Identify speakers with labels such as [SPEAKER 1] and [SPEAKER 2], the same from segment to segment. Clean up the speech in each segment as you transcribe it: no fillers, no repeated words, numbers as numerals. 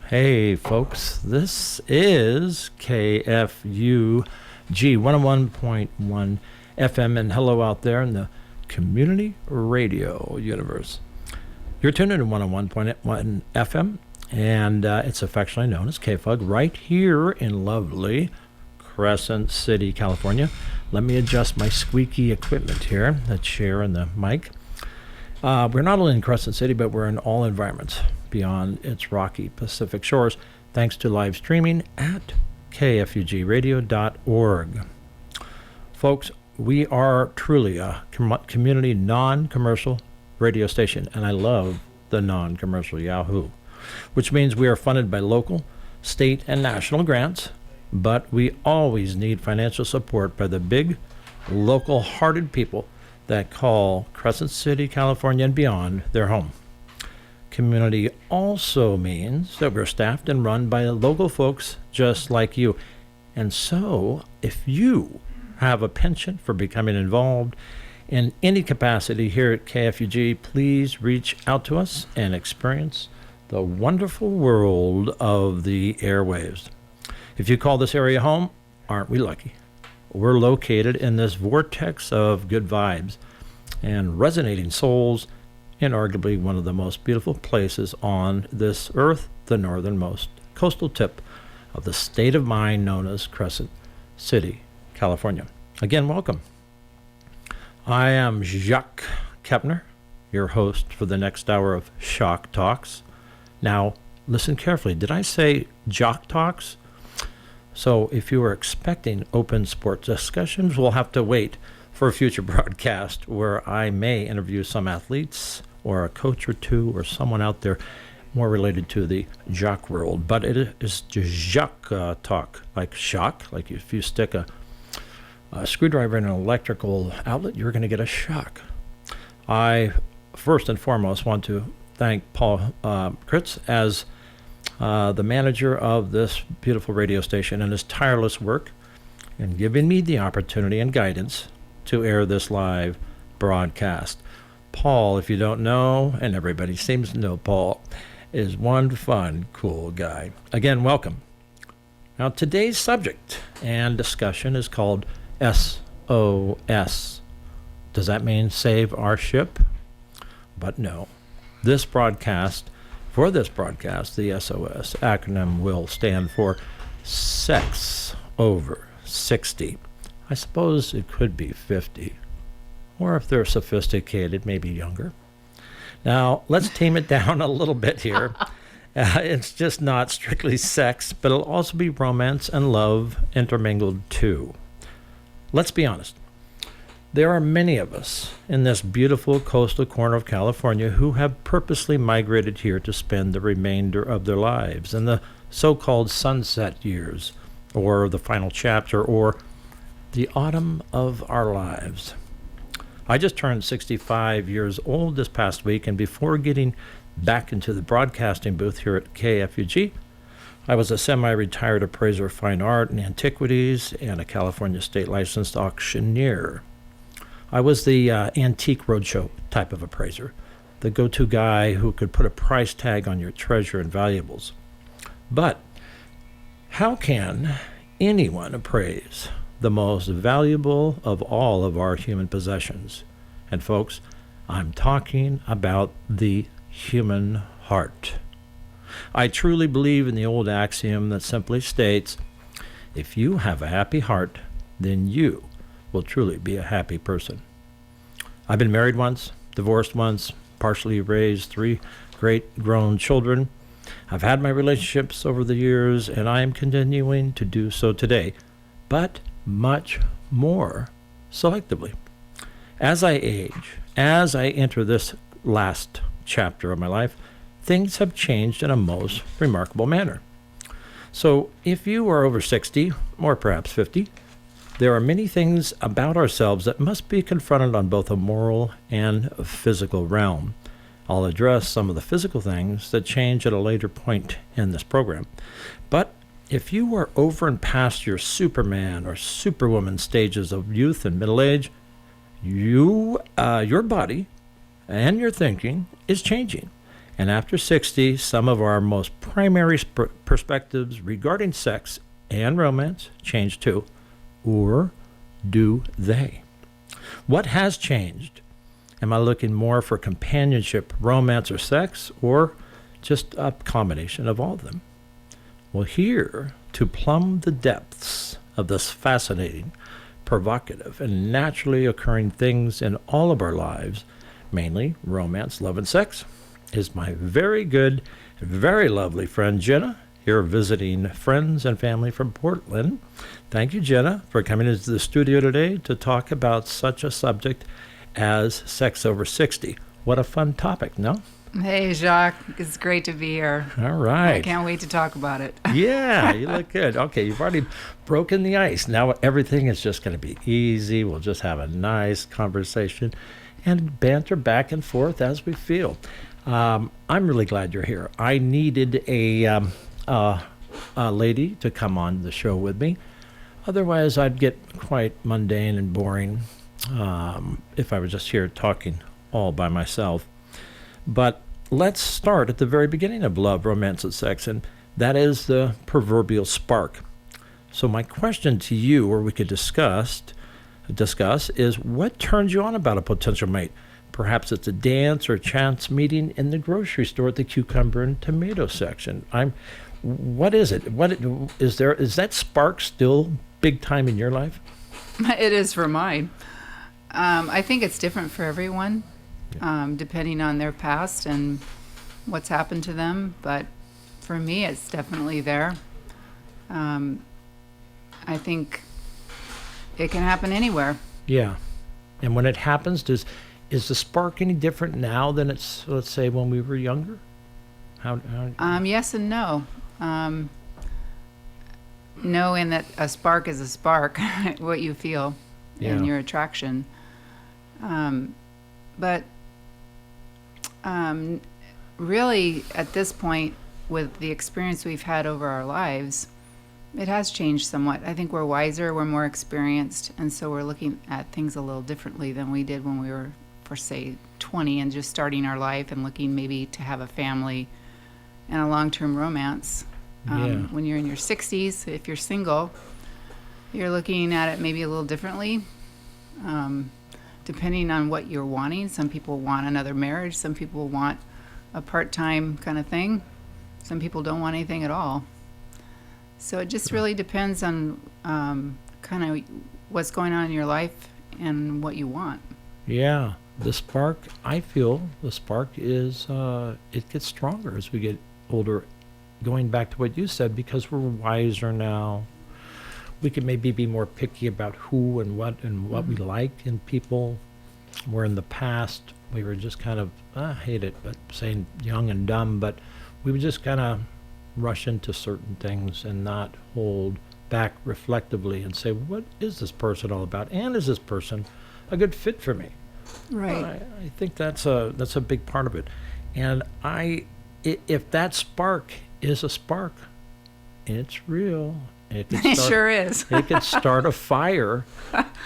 [SPEAKER 1] Hey folks, this is KFUG 101.1 FM, and hello out there in the community radio universe. You're tuned in to 101.1 FM, and it's affectionately known as KFUG right here in lovely Crescent City, California. Let me adjust my squeaky equipment here, the chair and the mic. We're not only in Crescent City, but we're in all environments beyond its rocky Pacific shores, thanks to live streaming at kfugradio.org. Folks, we are truly a community non-commercial radio station, and I love the non-commercial Yahoo, which means we are funded by local, state, and national grants, but we always need financial support by the big, local-hearted people that call Crescent City, California, and beyond their home. Community also means that we're staffed and run by local folks just like you. And so, if you have a penchant for becoming involved in any capacity here at KFUG, please reach out to us and experience the wonderful world of the airwaves. If you call this area home, aren't we lucky? We're located in this vortex of good vibes and resonating souls in arguably one of the most beautiful places on this earth, the northernmost coastal tip of the state of mind known as Crescent City, California. Again, welcome. I am Jacques Kepner, your host for the next hour of Shock Talks. Now, listen carefully. Did I say Jock Talks? So if you were expecting open sports discussions, we'll have to wait for a future broadcast where I may interview some athletes or a coach or two or someone out there more related to the jock world. But it is Jacques talk, like shock, like if you stick a screwdriver in an electrical outlet, you're going to get a shock. I first and foremost want to thank Paul Kritz as the manager of this beautiful radio station and his tireless work in giving me the opportunity and guidance to air this live broadcast. Paul, if you don't know, and everybody seems to know Paul, is one fun, cool guy. Again, welcome. Now, today's subject and discussion is called SOS. Does that mean save our ship? But no. For this broadcast, the SOS acronym will stand for Sex Over 60. I suppose it could be 50. Or if they're sophisticated, maybe younger. Now, let's tame it down a little bit here. It's just not strictly sex, but it'll also be romance and love intermingled too. Let's be honest. There are many of us in this beautiful coastal corner of California who have purposely migrated here to spend the remainder of their lives in the so-called sunset years, or the final chapter, or the autumn of our lives. I just turned 65 years old this past week, and before getting back into the broadcasting booth here at KFUG, I was a semi-retired appraiser of fine art and antiquities and a California state licensed auctioneer. I was the antique roadshow type of appraiser, the go-to guy who could put a price tag on your treasure and valuables. But how can anyone appraise the most valuable of all of our human possessions? And folks, I'm talking about the human heart. I truly believe in the old axiom that simply states, if you have a happy heart, then you will truly be a happy person. I've been married once, divorced once, partially raised 3 great grown children. I've had my relationships over the years, and I am continuing to do so today, but much more selectively. As I age, as I enter this last chapter of my life, things have changed in a most remarkable manner. So if you are over 60, or perhaps 50, there are many things about ourselves that must be confronted on both a moral and a physical realm. I'll address some of the physical things that change at a later point in this program. But if you are over and past your Superman or Superwoman stages of youth and middle age, your body and your thinking is changing. And after 60, some of our most primary perspectives regarding sex and romance change too. Or do they? What has changed? Am I looking more for companionship, romance, or sex, or just a combination of all of them? Well, here to plumb the depths of this fascinating, provocative, and naturally occurring things in all of our lives, mainly romance, love, and sex, is my very good, very lovely friend Jenna, here visiting friends and family from Portland. Thank you, Jenna, for coming into the studio today to talk about such a subject as sex over 60. What a fun topic, no?
[SPEAKER 2] Hey, Jacques. It's great to be here.
[SPEAKER 1] All right.
[SPEAKER 2] I can't wait to talk about it.
[SPEAKER 1] Yeah, you look good. Okay, you've already broken the ice. Now everything is just going to be easy. We'll just have a nice conversation and banter back and forth as we feel. I'm really glad you're here. I needed a lady to come on the show with me. Otherwise, I'd get quite mundane and boring if I was just here talking all by myself. But let's start at the very beginning of love, romance, and sex, and that is the proverbial spark. So my question to you, or we could discuss, is what turns you on about a potential mate? Perhaps it's a dance or a chance meeting in the grocery store at the cucumber and tomato section. What is it? Is that spark still big time in your life?
[SPEAKER 2] It is for mine. I think it's different for everyone, depending on their past and what's happened to them. But for me, it's definitely there. I think it can happen anywhere.
[SPEAKER 1] Yeah. And when it happens, is the spark any different now than it's, let's say, when we were younger?
[SPEAKER 2] Yes and no. No, in that a spark is a spark, what you feel in your attraction. But really, at this point, with the experience we've had over our lives, it has changed somewhat. I think we're wiser, we're more experienced, and so we're looking at things a little differently than we did when we were, for say, 20 and just starting our life and looking maybe to have a family and a long-term romance. When you're in your 60s, if you're single, you're looking at it maybe a little differently, depending on what you're wanting. Some people want another marriage. Some people want a part-time kind of thing. Some people don't want anything at all. So it just really depends on kind of what's going on in your life and what you want.
[SPEAKER 1] Yeah. The spark, I feel the spark is, it gets stronger as we get older. Going back to what you said, because we're wiser now, we can maybe be more picky about who and what we like in people. Where in the past, we were just kind of, I hate it, but saying young and dumb, but we would just kind of rush into certain things and not hold back reflectively and say, what is this person all about? And is this person a good fit for me?
[SPEAKER 2] Right.
[SPEAKER 1] I think that's a big part of it. And if that spark is a spark, it's real. It
[SPEAKER 2] sure is.
[SPEAKER 1] It could start a fire.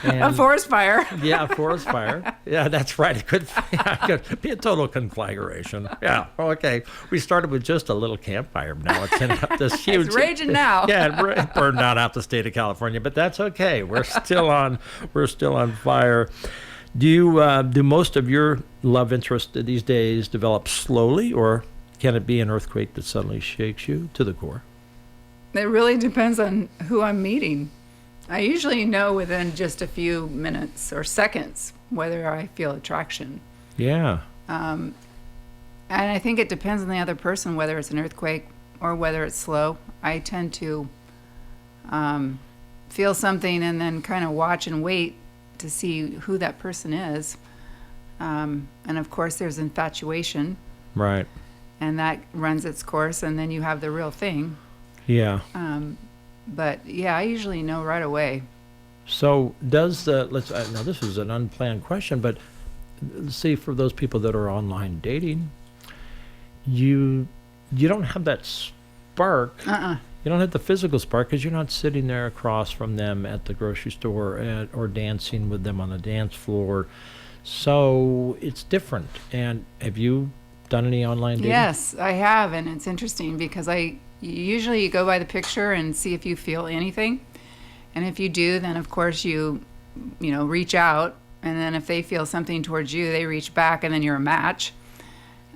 [SPEAKER 2] A forest fire.
[SPEAKER 1] Yeah, a forest fire. Yeah, that's right. It could be a total conflagration. Yeah, okay. We started with just a little campfire. Now it's in this huge...
[SPEAKER 2] It's raging now.
[SPEAKER 1] Yeah, it burned down out the state of California, but that's okay. We're still on fire. Do most of your love interest these days develop slowly, or can it be an earthquake that suddenly shakes you to the core?
[SPEAKER 2] It really depends on who I'm meeting. I usually know within just a few minutes or seconds whether I feel attraction.
[SPEAKER 1] Yeah.
[SPEAKER 2] And I think it depends on the other person, whether it's an earthquake or whether it's slow. I tend to feel something and then kind of watch and wait to see who that person is. And of course, there's infatuation.
[SPEAKER 1] Right.
[SPEAKER 2] And that runs its course, and then you have the real thing.
[SPEAKER 1] Yeah.
[SPEAKER 2] But yeah, I usually know right away.
[SPEAKER 1] So does now this is an unplanned question, but see, for those people that are online dating, you don't have that spark. You don't have the physical spark because you're not sitting there across from them at the grocery store or dancing with them on the dance floor. So it's different. And have you done any online dating?
[SPEAKER 2] Yes, I have, and it's interesting because usually you go by the picture and see if you feel anything, and if you do, then of course you reach out, and then if they feel something towards you, they reach back, and then you're a match.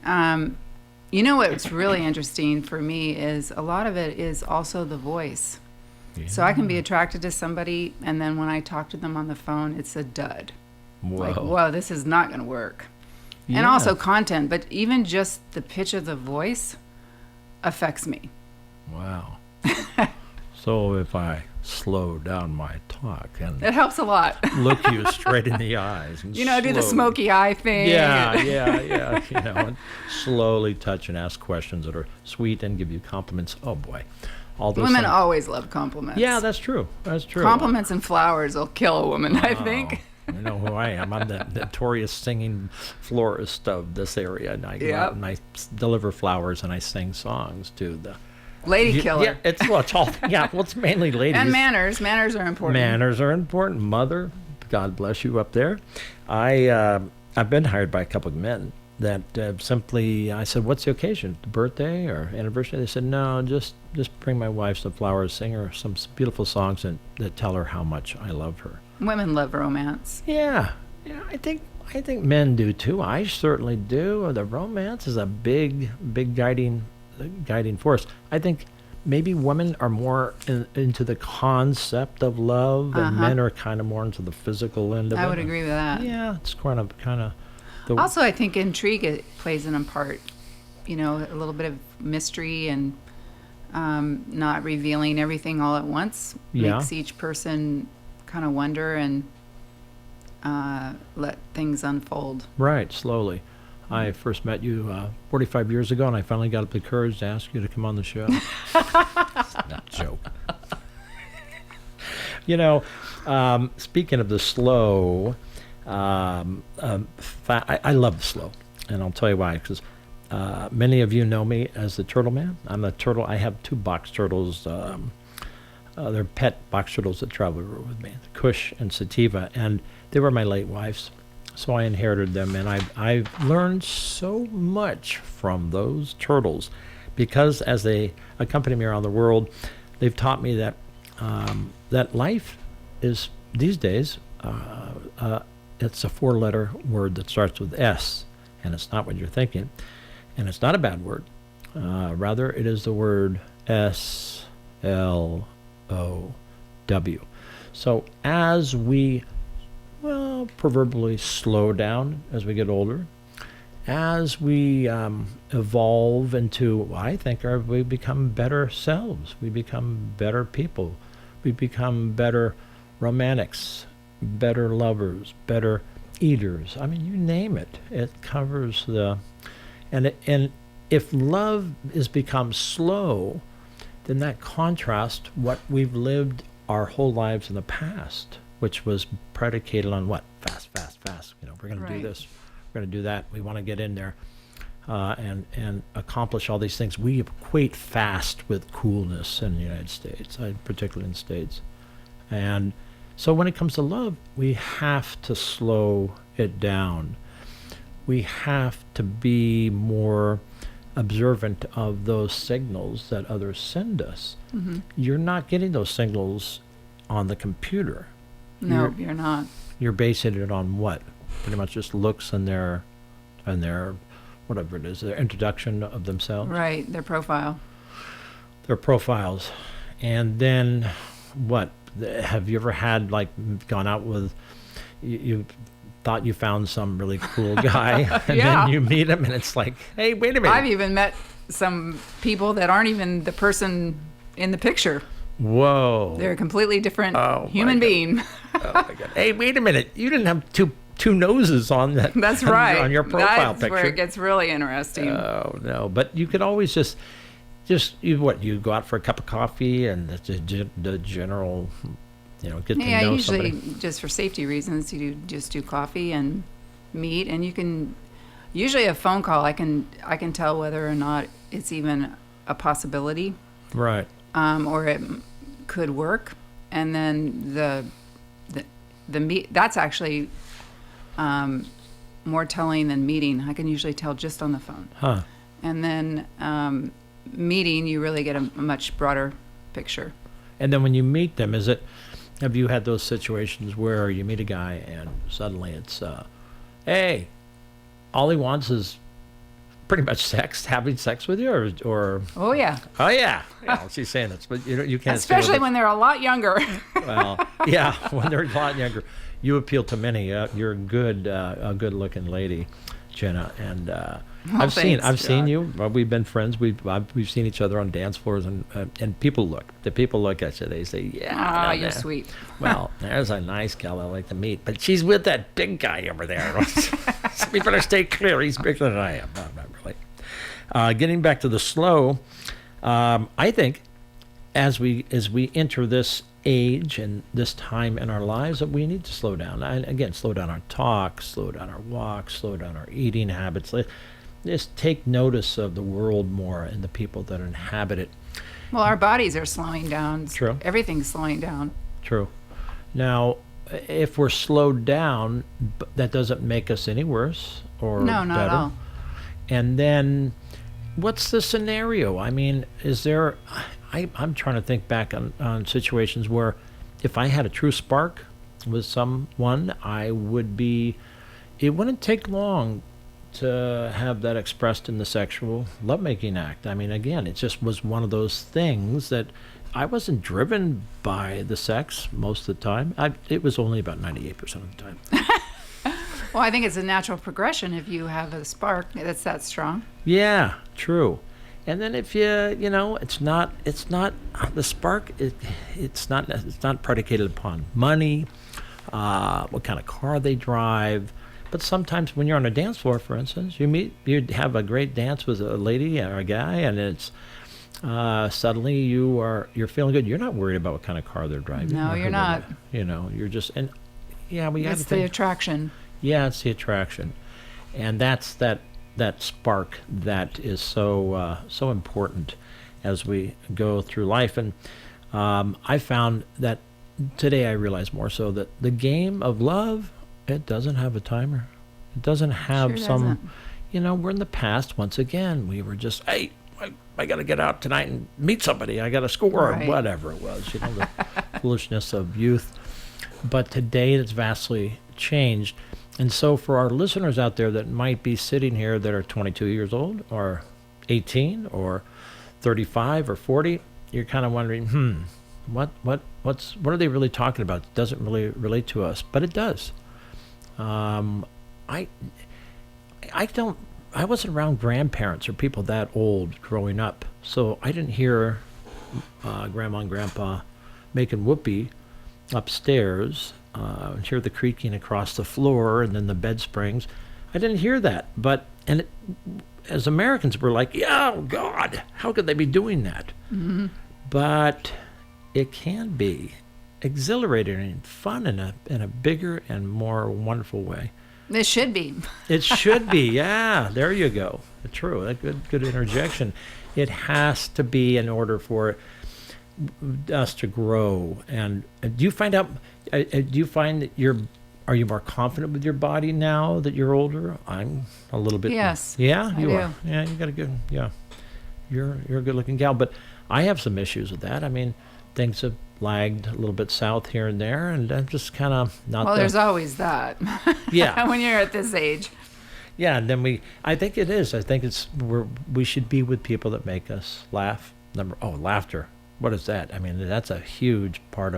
[SPEAKER 2] What's really interesting for me is a lot of it is also the voice.
[SPEAKER 1] Yeah.
[SPEAKER 2] So I can be attracted to somebody, and then when I talk to them on the phone, it's a dud.
[SPEAKER 1] Whoa.
[SPEAKER 2] Like, whoa, this is not going to work.
[SPEAKER 1] Yeah.
[SPEAKER 2] And also content, but even just the pitch of the voice affects me.
[SPEAKER 1] Wow. So if I slow down my talk and
[SPEAKER 2] It helps a lot.
[SPEAKER 1] look you straight in the eyes and
[SPEAKER 2] do the
[SPEAKER 1] slowly-
[SPEAKER 2] smoky eye thing.
[SPEAKER 1] Yeah. And slowly touch and ask questions that are sweet and give you compliments. Oh boy. All those
[SPEAKER 2] Women
[SPEAKER 1] things.
[SPEAKER 2] always love compliments.
[SPEAKER 1] Yeah, that's true. That's true.
[SPEAKER 2] Compliments and flowers will kill a woman, I
[SPEAKER 1] Wow.
[SPEAKER 2] think.
[SPEAKER 1] You know who I am. I'm the notorious singing florist of this area, and I go out and I deliver flowers and I sing songs to the
[SPEAKER 2] Lady killer.
[SPEAKER 1] Yeah, it's mainly ladies.
[SPEAKER 2] And manners. Manners are important.
[SPEAKER 1] Manners are important. Mother, God bless you up there. I've been hired by a couple of men that simply, I said, what's the occasion? The birthday or anniversary? They said, no, just bring my wife some flowers, sing her some beautiful songs that tell her how much I love her.
[SPEAKER 2] Women love romance.
[SPEAKER 1] Yeah, I think men do too. I certainly do. The romance is a big guiding force. I think maybe women are more into the concept of love, and men are kind of more into the physical end of it.
[SPEAKER 2] I would agree with that.
[SPEAKER 1] Yeah, it's kind of.
[SPEAKER 2] Also, I think intrigue plays an part. A little bit of mystery and not revealing everything all at once makes each person kind of wonder and let things unfold.
[SPEAKER 1] Right, slowly. I first met you 45 years ago, and I finally got up the courage to ask you to come on the show. It's not a joke. Speaking of the slow, I love the slow, and I'll tell you why. Because many of you know me as the Turtle Man. I'm the turtle. I have two box turtles. They're pet box turtles that travel with me, Kush and Sativa, and they were my late wife's. So I inherited them, and I've learned so much from those turtles, because as they accompany me around the world, they've taught me that that life is these days. It's a four-letter word that starts with S, and it's not what you're thinking, and it's not a bad word. Rather, it is the word SLOW. So as we proverbially slow down as we get older, as we evolve into, I think, we become better selves. We become better people. We become better romantics, better lovers, better eaters. I mean, you name it. It covers and if love has become slow, then that contrasts what we've lived our whole lives in the past, which was predicated on what? Fast. We're going to do this. We're going to do that. We want to get in there and accomplish all these things. We equate fast with coolness in the United States, particularly in the States. And so when it comes to love, we have to slow it down. We have to be more observant of those signals that others send us. Mm-hmm. You're not getting those signals on the computer.
[SPEAKER 2] No, you're not.
[SPEAKER 1] You're basing it on what? Pretty much just looks and their whatever it is, their introduction of themselves.
[SPEAKER 2] Right, their profile.
[SPEAKER 1] Their profiles. And then what? Have you ever had, gone out with, you thought you found some really cool guy, and then you meet him and it's like, hey, wait a minute.
[SPEAKER 2] I've even met some people that aren't even the person in the picture.
[SPEAKER 1] Whoa.
[SPEAKER 2] They're a completely different human being.
[SPEAKER 1] Oh my God. Hey, wait a minute. You didn't have two noses on that.
[SPEAKER 2] That's right.
[SPEAKER 1] On your profile picture.
[SPEAKER 2] That's where it gets really interesting.
[SPEAKER 1] Oh, no. But you could always you go out for a cup of coffee and the general, get to know
[SPEAKER 2] usually
[SPEAKER 1] somebody.
[SPEAKER 2] Just for safety reasons, you just do coffee and meet, and you can, usually a phone call, I can tell whether or not it's even a possibility.
[SPEAKER 1] Right.
[SPEAKER 2] Or it could work. And then the meet, that's actually more telling than meeting. I can usually tell just on the phone.
[SPEAKER 1] Huh.
[SPEAKER 2] And then meeting, you really get a much broader picture.
[SPEAKER 1] And then when you meet them, have you had those situations where you meet a guy and suddenly it's, hey, all he wants is pretty much sex, having sex with you, or
[SPEAKER 2] Oh, yeah.
[SPEAKER 1] oh yeah, she's saying this, but you can't.
[SPEAKER 2] Especially when they're a lot younger.
[SPEAKER 1] Well, yeah, when they're a lot younger, you appeal to many. You're a good-looking lady, Jenna, and I've seen
[SPEAKER 2] Jacques.
[SPEAKER 1] you. We've been friends. We've seen each other on dance floors, and people look. The people look at you. They say, "Yeah,
[SPEAKER 2] Ah,
[SPEAKER 1] no,
[SPEAKER 2] you're
[SPEAKER 1] no.
[SPEAKER 2] sweet.
[SPEAKER 1] Well, there's a nice gal I like to meet, but she's with that big guy over there. So we better stay clear. He's bigger than I am." No, not really. Getting back to the slow, I think as we enter this age and this time in our lives, that we need to slow down. Again, slow down our talk, slow down our walk, slow down our eating habits. Just take notice of the world more and the people that inhabit it.
[SPEAKER 2] Well, our bodies are slowing down.
[SPEAKER 1] True.
[SPEAKER 2] Everything's slowing down.
[SPEAKER 1] True. Now, if we're slowed down, that doesn't make us any worse or
[SPEAKER 2] No, not
[SPEAKER 1] better.
[SPEAKER 2] at all.
[SPEAKER 1] And then, what's the scenario? I mean, is there? I'm trying to think back on situations where, if I had a true spark with someone, I would be. It wouldn't take long to have that expressed in the sexual lovemaking act. I mean, again, it just was one of those things that I wasn't driven by the sex most of the time. It was only about 98% of the time.
[SPEAKER 2] Well, I think it's a natural progression if you have a spark that's that strong.
[SPEAKER 1] Yeah, true. And then if it's not the spark. It's not predicated upon money, what kind of car they drive. But sometimes when you're on a dance floor, for instance, you have a great dance with a lady or a guy, and it's suddenly you're feeling good. You're not worried about what kind of car they're driving.
[SPEAKER 2] No,
[SPEAKER 1] or
[SPEAKER 2] you're
[SPEAKER 1] who
[SPEAKER 2] not.
[SPEAKER 1] You're just we got
[SPEAKER 2] It's
[SPEAKER 1] to
[SPEAKER 2] the
[SPEAKER 1] think.
[SPEAKER 2] attraction.
[SPEAKER 1] Yeah, it's the attraction, and that's that spark that is so important as we go through life. And I found that today I realize more so that the game of love, it doesn't have a timer. It doesn't have
[SPEAKER 2] Sure
[SPEAKER 1] some.
[SPEAKER 2] doesn't.
[SPEAKER 1] We're in the past once again. We were just, hey, I got to get out tonight and meet somebody. I got to score
[SPEAKER 2] Right.
[SPEAKER 1] or whatever it was. The foolishness of youth. But today it's vastly changed. And so for our listeners out there that might be sitting here that are 22 years old or 18 or 35 or 40, you're kind of wondering, what are they really talking about? It doesn't really relate to us, but it does. I wasn't around grandparents or people that old growing up, so I didn't hear grandma and grandpa making whoopee upstairs, hear the creaking across the floor and then the bed springs. I didn't hear that, as Americans, we're like, yeah, oh God, how could they be doing that?
[SPEAKER 2] Mm-hmm.
[SPEAKER 1] But it can be exhilarating and fun in a bigger and more wonderful way.
[SPEAKER 2] It should be.
[SPEAKER 1] It should be, yeah. There you go. True. That good interjection. It has to be in order for us to grow. And do you find that are you more confident with your body now that you're older? I'm a little bit.
[SPEAKER 2] Yes,
[SPEAKER 1] Yeah,
[SPEAKER 2] I
[SPEAKER 1] you
[SPEAKER 2] do.
[SPEAKER 1] are. Yeah, you got a good. Yeah, you're a good-looking gal. But I have some issues with that. I mean, things have lagged a little bit south here and there, and I'm just kind of not.
[SPEAKER 2] Well, there's always that.
[SPEAKER 1] Yeah.
[SPEAKER 2] When you're at this age.
[SPEAKER 1] Yeah, and then I think it is. I think we should be with people that make us laugh. Laughter. What is that? I mean, that's a huge part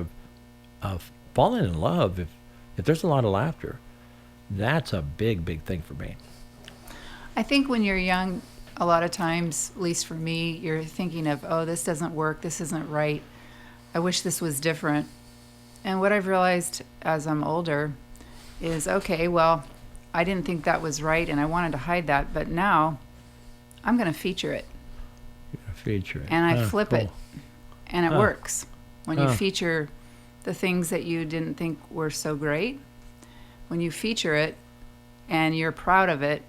[SPEAKER 1] of falling in love. If there's a lot of laughter, that's a big, big thing for me.
[SPEAKER 2] I think when you're young, a lot of times, at least for me, you're thinking of, oh, this doesn't work, this isn't right. I wish this was different. And what I've realized as I'm older is, okay, well, I didn't think that was right and I wanted to hide that, but now I'm going to feature it.
[SPEAKER 1] You're gonna feature it.
[SPEAKER 2] And I flip it. And it
[SPEAKER 1] Huh.
[SPEAKER 2] works. When you
[SPEAKER 1] Huh.
[SPEAKER 2] feature the things that you didn't think were so great, when you feature it and you're proud of it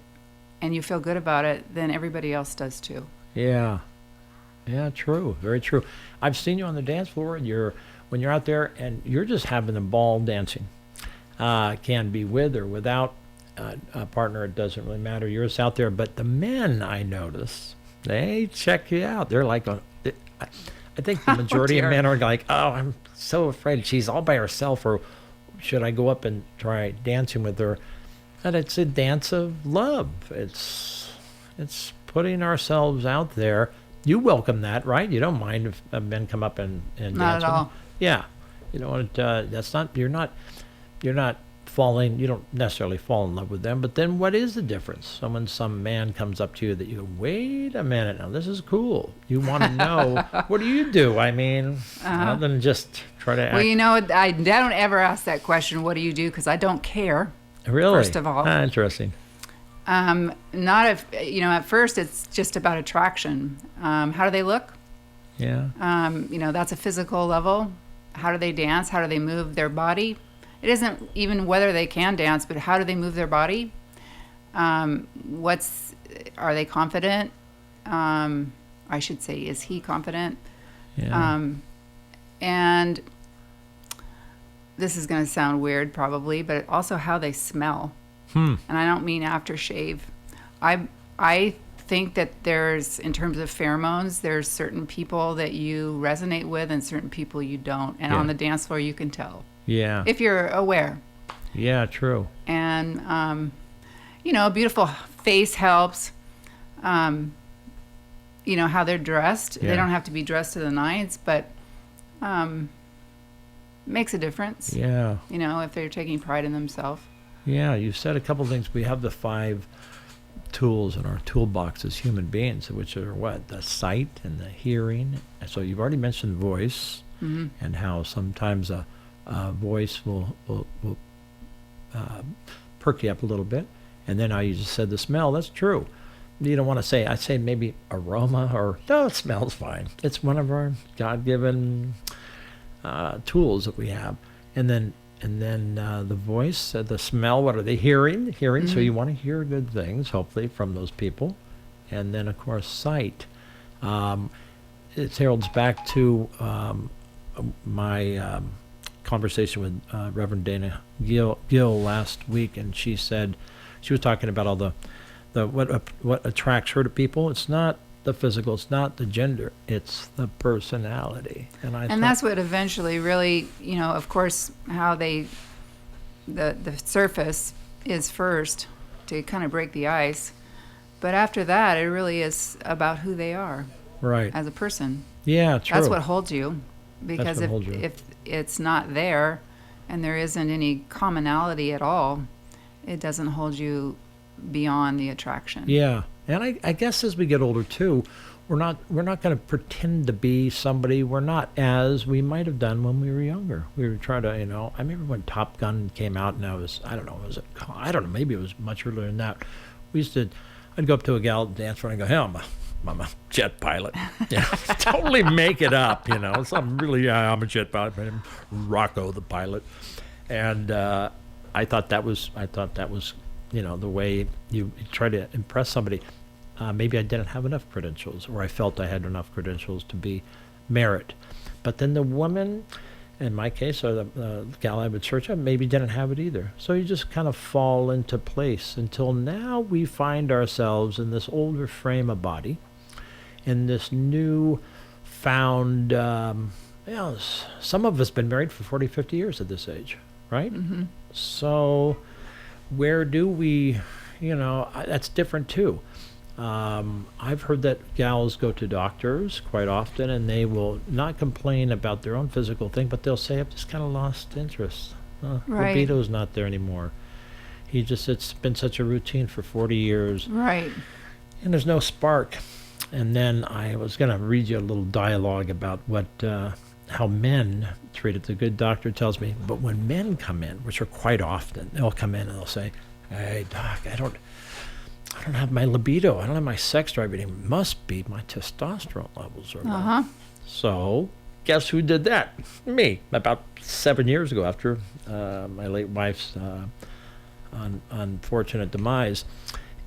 [SPEAKER 2] and you feel good about it, then everybody else does too.
[SPEAKER 1] Yeah. Yeah, true. Very true. I've seen you on the dance floor, and when you're out there and you're just having a ball dancing. Can be with or without a partner, it doesn't really matter. You're just out there. But the men, I notice, they check you out. They're like, I think the majority of men are like, oh, I'm so afraid she's all by herself, or should I go up and try dancing with her? And it's a dance of love. It's putting ourselves out there. You welcome that, right? You don't mind if men come up and dance
[SPEAKER 2] Not at
[SPEAKER 1] with
[SPEAKER 2] all.
[SPEAKER 1] them? Yeah. You know what? That's not. You're not falling. You don't necessarily fall in love with them. But then, what is the difference? When some man comes up to you that you go, wait a minute, now this is cool. You want to know, what do you do? I mean, other than just try to act.
[SPEAKER 2] Well, you know, I don't ever ask that question, what do you do? Because I don't care.
[SPEAKER 1] Really?
[SPEAKER 2] First of all.
[SPEAKER 1] Interesting.
[SPEAKER 2] Not if, you know, at first it's just about attraction. How do they look?
[SPEAKER 1] Yeah.
[SPEAKER 2] You know, that's a physical level. How do they dance? How do they move their body? It isn't even whether they can dance, but how do they move their body? Are they confident? I should say, is he confident?
[SPEAKER 1] Yeah.
[SPEAKER 2] And this is going to sound weird probably, but also how they smell. And I don't mean aftershave. I think that there's, in terms of pheromones, there's certain people that you resonate with and certain people you don't. And on the dance floor, you can tell.
[SPEAKER 1] Yeah.
[SPEAKER 2] If you're aware.
[SPEAKER 1] Yeah, true.
[SPEAKER 2] And, you know, a beautiful face helps. You know, how they're dressed.
[SPEAKER 1] Yeah.
[SPEAKER 2] They don't have to be dressed to the nines, but makes a difference.
[SPEAKER 1] Yeah.
[SPEAKER 2] You know, if they're taking pride in themselves.
[SPEAKER 1] Yeah, you said a couple things. We have the 5 tools in our toolbox as human beings, which are what? The sight and the hearing. And so you've already mentioned voice, and how sometimes a voice will perk you up a little bit. And then how you just said the smell. That's true. You don't want to say, I'd say maybe aroma, or no, it smells fine. It's one of our God-given tools that we have. And then the voice, the smell, what are they hearing? So you want to hear good things, hopefully, from those people. And then, of course, sight. It heralds back to my conversation with Reverend Dana Gill last week, and she said, she was talking about all the what attracts her to people. It's not the physical, it's not the gender, it's the personality. And
[SPEAKER 2] that's what eventually really, you know, of course, how the surface is first to kind of break the ice. But after that, it really is about who they are
[SPEAKER 1] right
[SPEAKER 2] as a person.
[SPEAKER 1] Yeah, true.
[SPEAKER 2] That's what holds you. Because
[SPEAKER 1] what holds you.
[SPEAKER 2] if it's not there and there isn't any commonality at all, it doesn't hold you beyond the attraction.
[SPEAKER 1] Yeah. And I guess as we get older too, we're not going to pretend to be somebody we're not, as we might have done when we were younger. We were trying to, you know, I remember when Top Gun came out, and I don't know, maybe it was much earlier than that. I'd go up to a gal at the dance floor and go, hey, I'm a jet pilot. Yeah, totally make it up, you know. I'm a jet pilot. I'm Rocco the pilot. And I thought that was, you know, the way you try to impress somebody. Maybe I didn't have enough credentials, or I felt I had enough credentials to be merit. But then the woman, in my case, or the gal I would search out, maybe didn't have it either. So you just kind of fall into place until now we find ourselves in this older frame of body, in this new found, some of us been married for 40, 50 years at this age, right? Mm-hmm. So where do we, you know, that's different too. I've heard that gals go to doctors quite often, and they will not complain about their own physical thing, but they'll say, I've just kind of lost interest.
[SPEAKER 2] Right.
[SPEAKER 1] Libido's not there anymore. It's been such a routine for 40 years.
[SPEAKER 2] Right.
[SPEAKER 1] And there's no spark. And then I was going to read you a little dialogue about how men treat it. The good doctor tells me, but when men come in, which are quite often, they'll come in and they'll say, hey, doc, I don't have my libido. I don't have my sex drive. It must be my testosterone levels are low. So guess who did that? Me. About 7 years ago, after my late wife's unfortunate demise.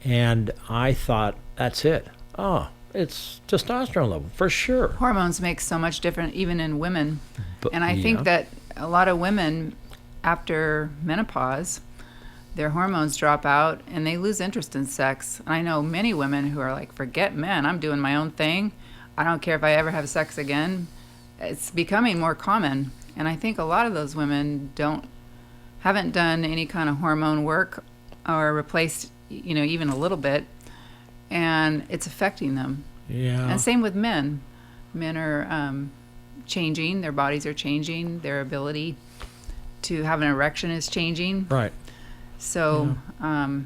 [SPEAKER 1] And I thought, that's it. Oh, it's testosterone level, for sure.
[SPEAKER 2] Hormones make so much difference, even in women.
[SPEAKER 1] But,
[SPEAKER 2] and I think that a lot of women, after menopause, their hormones drop out and they lose interest in sex. And I know many women who are like, forget men, I'm doing my own thing. I don't care if I ever have sex again. It's becoming more common. And I think a lot of those women haven't done any kind of hormone work or replaced, even a little bit. And it's affecting them.
[SPEAKER 1] Yeah.
[SPEAKER 2] And same with men. Men are changing, their bodies are changing, their ability to have an erection is changing.
[SPEAKER 1] Right.
[SPEAKER 2] So I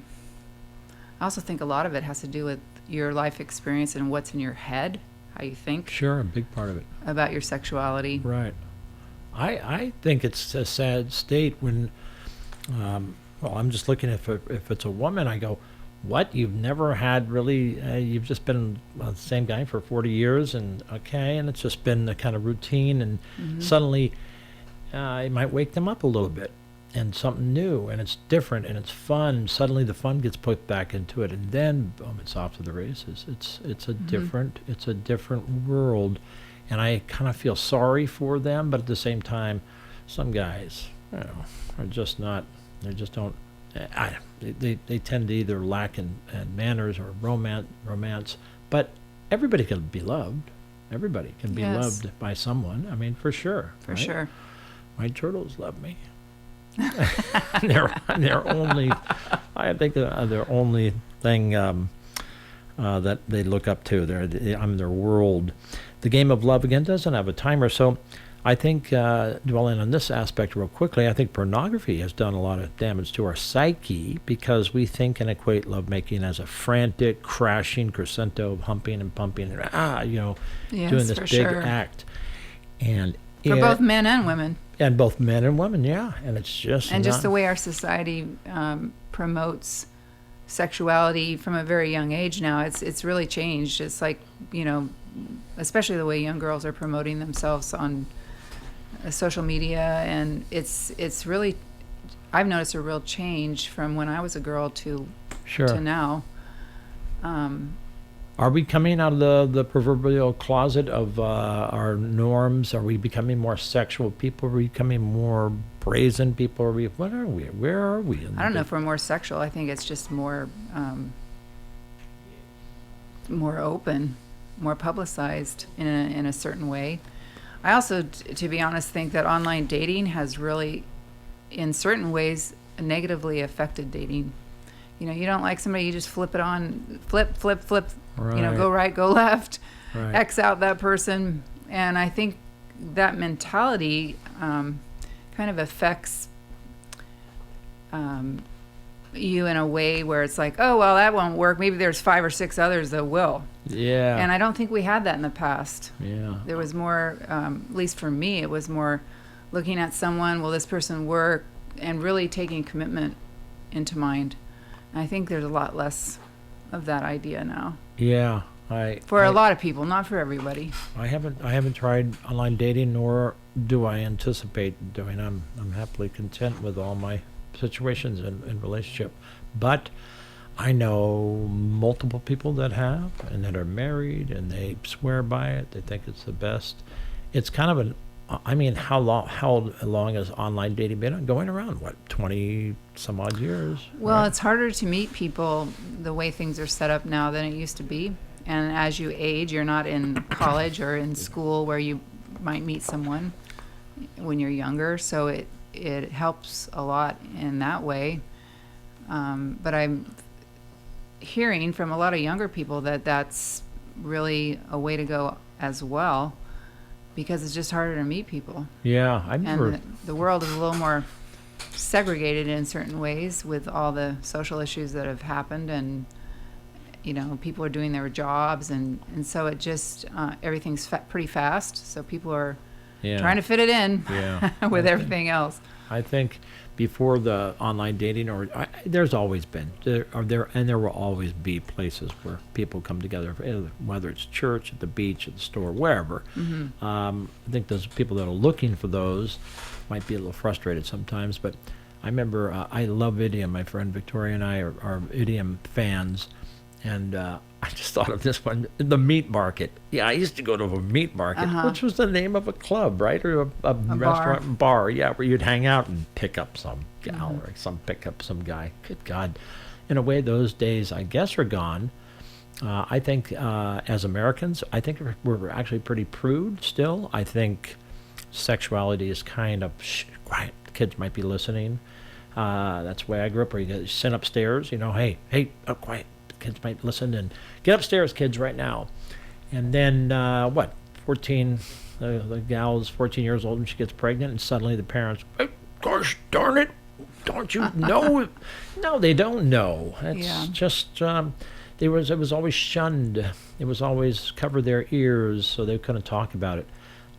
[SPEAKER 2] also think a lot of it has to do with your life experience and what's in your head, how you think.
[SPEAKER 1] Sure, a big part of it.
[SPEAKER 2] About your sexuality.
[SPEAKER 1] Right. I think it's a sad state when, I'm just looking if it's a woman, I go, what? You've never had really, you've just been the same guy for 40 years and and it's just been the kind of routine and suddenly it might wake them up a little bit and something new and it's different and it's fun. Suddenly the fun gets put back into it and then boom, it's off to the races. It's a different world and I kind of feel sorry for them, but at the same time, some guys, are just not, they just don't, they tend to either lack in manners or romance, but everybody can be loved. Everybody can be loved by someone. I mean, for sure.
[SPEAKER 2] For sure.
[SPEAKER 1] My turtles love me. they're only, I think their only thing that they look up to. I'm their world. The game of love again doesn't have a timer, so I think, dwelling on this aspect real quickly, I think pornography has done a lot of damage to our psyche because we think and equate lovemaking as a frantic, crashing crescendo of humping and pumping and, doing this big act. And
[SPEAKER 2] for both men and women.
[SPEAKER 1] And both men and women, yeah. And it's just
[SPEAKER 2] just the way our society promotes sexuality from a very young age now, it's really changed. It's like, especially the way young girls are promoting themselves on social media, and it's really, I've noticed a real change from when I was a girl to now.
[SPEAKER 1] Are we coming out of the proverbial closet of our norms? Are we becoming more sexual people? Are we becoming more brazen people? What are we? Where are we?
[SPEAKER 2] I don't know if we're more sexual. I think it's just more open, more publicized in a certain way. I also, to be honest, think that online dating has really, in certain ways, negatively affected dating. You don't like somebody, you just flip it on, flip,
[SPEAKER 1] right.
[SPEAKER 2] Go right, go left,
[SPEAKER 1] right.
[SPEAKER 2] X out that person. And I think that mentality kind of affects you in a way where it's like, oh, well, that won't work. Maybe there's 5 or 6 others that will.
[SPEAKER 1] Yeah.
[SPEAKER 2] And I don't think we had that in the past.
[SPEAKER 1] Yeah.
[SPEAKER 2] There was more, at least for me, it was more looking at someone, will this person work, and really taking commitment into mind. And I think there's a lot less of that idea now.
[SPEAKER 1] Yeah.
[SPEAKER 2] For a lot of people, not for everybody.
[SPEAKER 1] I haven't tried online dating, nor do I anticipate doing. I'm happily content with all my situations in relationship, but I know multiple people that have and that are married and they swear by it. They think it's the best. It's kind of how long has online dating been going around? 20 some odd years?
[SPEAKER 2] Well,
[SPEAKER 1] right?
[SPEAKER 2] It's harder to meet people the way things are set up now than it used to be. And as you age, you're not in college or in school where you might meet someone when you're younger. So it helps a lot in that way. But I'm hearing from a lot of younger people that that's really a way to go as well, because it's just harder to meet people.
[SPEAKER 1] Yeah,
[SPEAKER 2] And the world is a little more segregated in certain ways with all the social issues that have happened, and people are doing their jobs, and so it just everything's pretty fast, so people are trying to fit it in with everything else.
[SPEAKER 1] I think before the online dating, there's always been there will always be places where people come together, whether it's church, at the beach, at the store, wherever.
[SPEAKER 2] Mm-hmm.
[SPEAKER 1] I think those people that are looking for those might be a little frustrated sometimes, but I remember I love idiom. My friend Victoria and I are idiom fans, And I just thought of this one, the meat market. Yeah, I used to go to a meat market, which was the name of a club, right? Or a restaurant, bar, yeah, where you'd hang out and pick up some gal or pick up some guy. Good God. In a way, those days, I guess, are gone. I think as Americans, I think we're actually pretty prude still. I think sexuality is kind of quiet. Kids might be listening. That's the way I grew up, where you sit upstairs, hey, quiet. Kids might listen, and get upstairs, kids, right now. And then 14, the gal's 14 years old and she gets pregnant, and suddenly the parents, hey, gosh darn it, don't you know? No, they don't know. It's just it was always shunned. It was always cover their ears so they couldn't talk about it.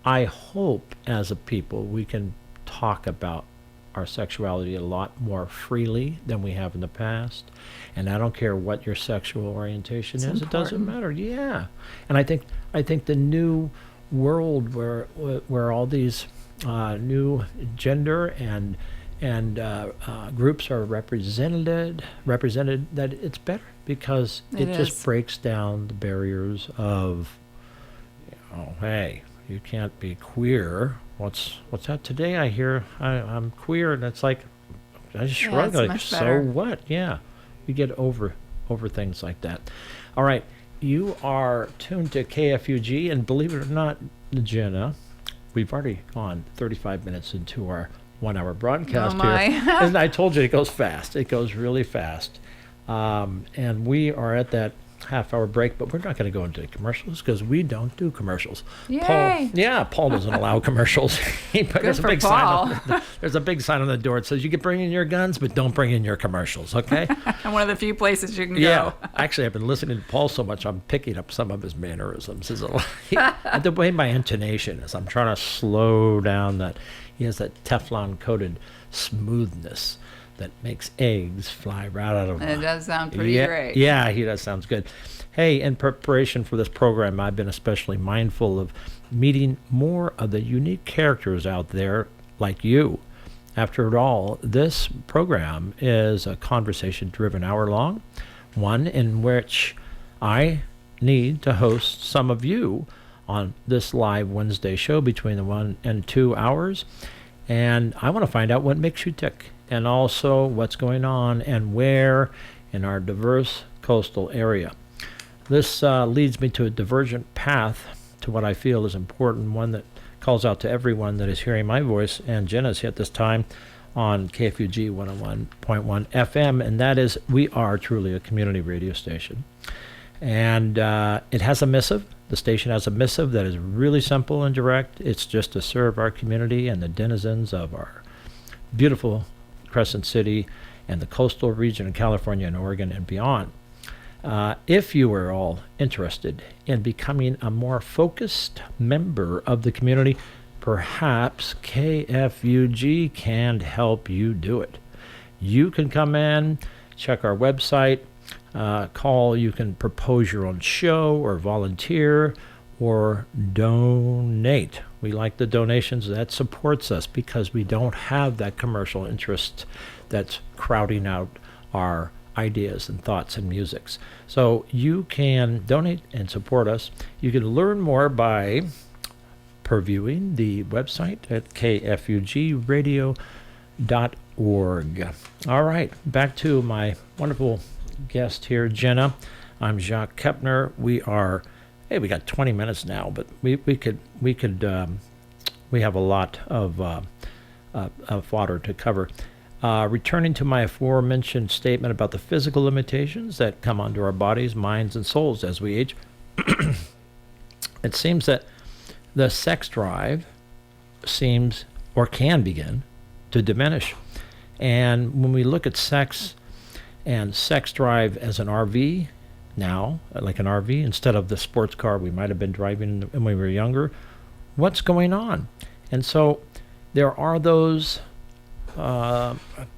[SPEAKER 1] I hope as a people we can talk about our sexuality a lot more freely than we have in the past. And I don't care what your sexual orientation is. It doesn't matter. Yeah. And I think the new world where all these new gender and groups are represented, that it's better because it just breaks down the barriers of, hey, you can't be queer. What's that today? I hear I'm queer, and it's like I just shrug, like, so what? Yeah, we get over things like that. All right, you are tuned to KFUG, and believe it or not, Jenna, we've already gone 35 minutes into our 1 hour broadcast here. And I told you it goes fast. It goes really fast. And we are at that half-hour break, but we're not going to go into commercials because we don't do commercials.
[SPEAKER 2] Yay!
[SPEAKER 1] Paul doesn't allow commercials. There's a big sign on the door that says you can bring in your guns, but don't bring in your commercials, okay?
[SPEAKER 2] And one of the few places you can
[SPEAKER 1] go. Actually, I've been listening to Paul so much, I'm picking up some of his mannerisms. The way my intonation is, I'm trying to slow down that. He has that Teflon-coated smoothness that makes eggs fly right out of him.
[SPEAKER 2] It does sound pretty great.
[SPEAKER 1] Yeah, he does. Sounds good. Hey, in preparation for this program, I've been especially mindful of meeting more of the unique characters out there like you. After all, this program is a conversation-driven hour-long, one in which I need to host some of you on this live Wednesday show between the 1 and 2 hours. And I want to find out what makes you tick, and also what's going on and where in our diverse coastal area. This leads me to a divergent path to what I feel is important, one that calls out to everyone that is hearing my voice and Jenna's at this time on KFUG 101.1 FM, and that is we are truly a community radio station. And it has a missive. The station has a missive that is really simple and direct. It's just to serve our community and the denizens of our beautiful Crescent City and the coastal region in California and Oregon and beyond. If you are all interested in becoming a more focused member of the community, perhaps KFUG can help you do it. You can come in, check our website, you can propose your own show or volunteer or donate. We like the donations. That supports us because we don't have that commercial interest that's crowding out our ideas and thoughts and musics. So you can donate and support us. You can learn more by previewing the website at kfugradio.org. All right, back to my wonderful guest here, Jenna. I'm Jacques Kepner. We got 20 minutes now, but we have a lot of fodder to cover. Returning to my aforementioned statement about the physical limitations that come onto our bodies, minds, and souls as we age, it seems that the sex drive seems or can begin to diminish. And when we look at sex and sex drive as an RV now, like an RV, instead of the sports car we might have been driving when we were younger, what's going on? And so there are those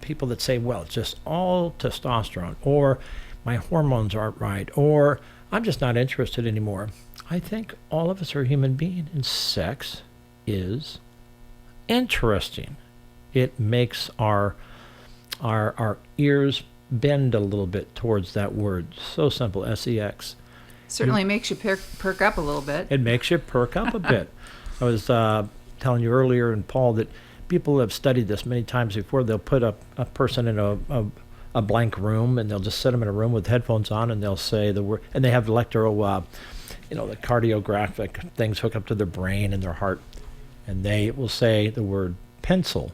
[SPEAKER 1] people that say, well, it's just all testosterone, or my hormones aren't right, or I'm just not interested anymore. I think all of us are human beings, and sex is interesting. It makes our ears bend a little bit towards that word. So simple, SEX.
[SPEAKER 2] Certainly makes you perk up a little bit.
[SPEAKER 1] It makes you perk up a bit. I was telling you earlier, and Paul, that people have studied this many times before. They'll put a person in a blank room, and they'll just sit them in a room with headphones on, and they'll say the word, and they have the cardiographic things hook up to their brain and their heart, and they will say the word pencil,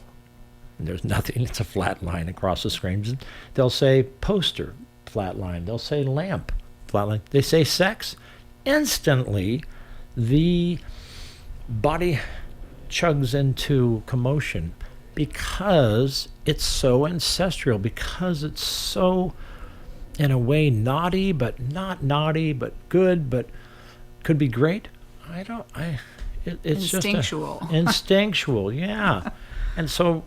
[SPEAKER 1] and there's nothing. It's a flat line across the screen. They'll say poster, flat line. They'll say lamp, flat line. They say sex. Instantly, the body chugs into commotion because it's so ancestral, because it's so, in a way, naughty, but not naughty, but good, but could be great. It's
[SPEAKER 2] instinctual.
[SPEAKER 1] Just instinctual, yeah. And so,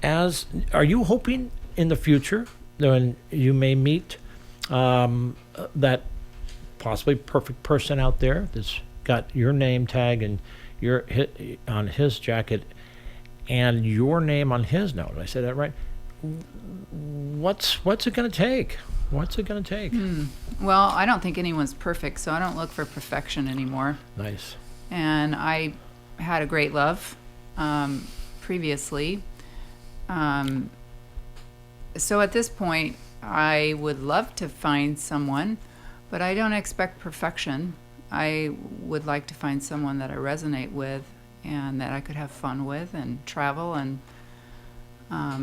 [SPEAKER 1] are you hoping in the future when you may meet that possibly perfect person out there that's got your name tag and on his jacket and your name on his note? Did I say that right? What's it going to take? What's it going to take?
[SPEAKER 2] Well, I don't think anyone's perfect, so I don't look for perfection anymore.
[SPEAKER 1] Nice.
[SPEAKER 2] And I had a great love previously. So at this point, I would love to find someone, but I don't expect perfection. I would like to find someone that I resonate with and that I could have fun with and travel. And I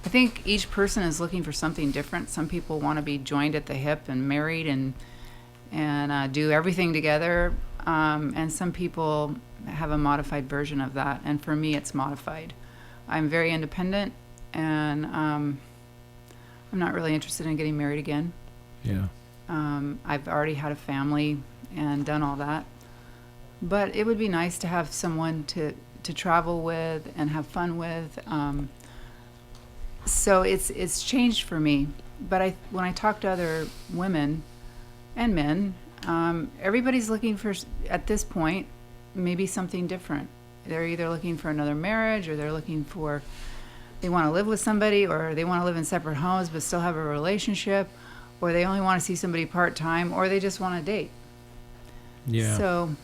[SPEAKER 2] think each person is looking for something different. Some people want to be joined at the hip and married and do everything together. And some people have a modified version of that. And for me, it's modified. I'm very independent, and I'm not really interested in getting married again.
[SPEAKER 1] Yeah.
[SPEAKER 2] I've already had a family and done all that. But it would be nice to have someone to travel with and have fun with. So it's changed for me. But when I talk to other women and men, everybody's looking for, at this point, maybe something different. They're either looking for another marriage, or they want to live with somebody, or they want to live in separate homes but still have a relationship, or they only want to see somebody part-time, or they just want to date.
[SPEAKER 1] Yeah.
[SPEAKER 2] So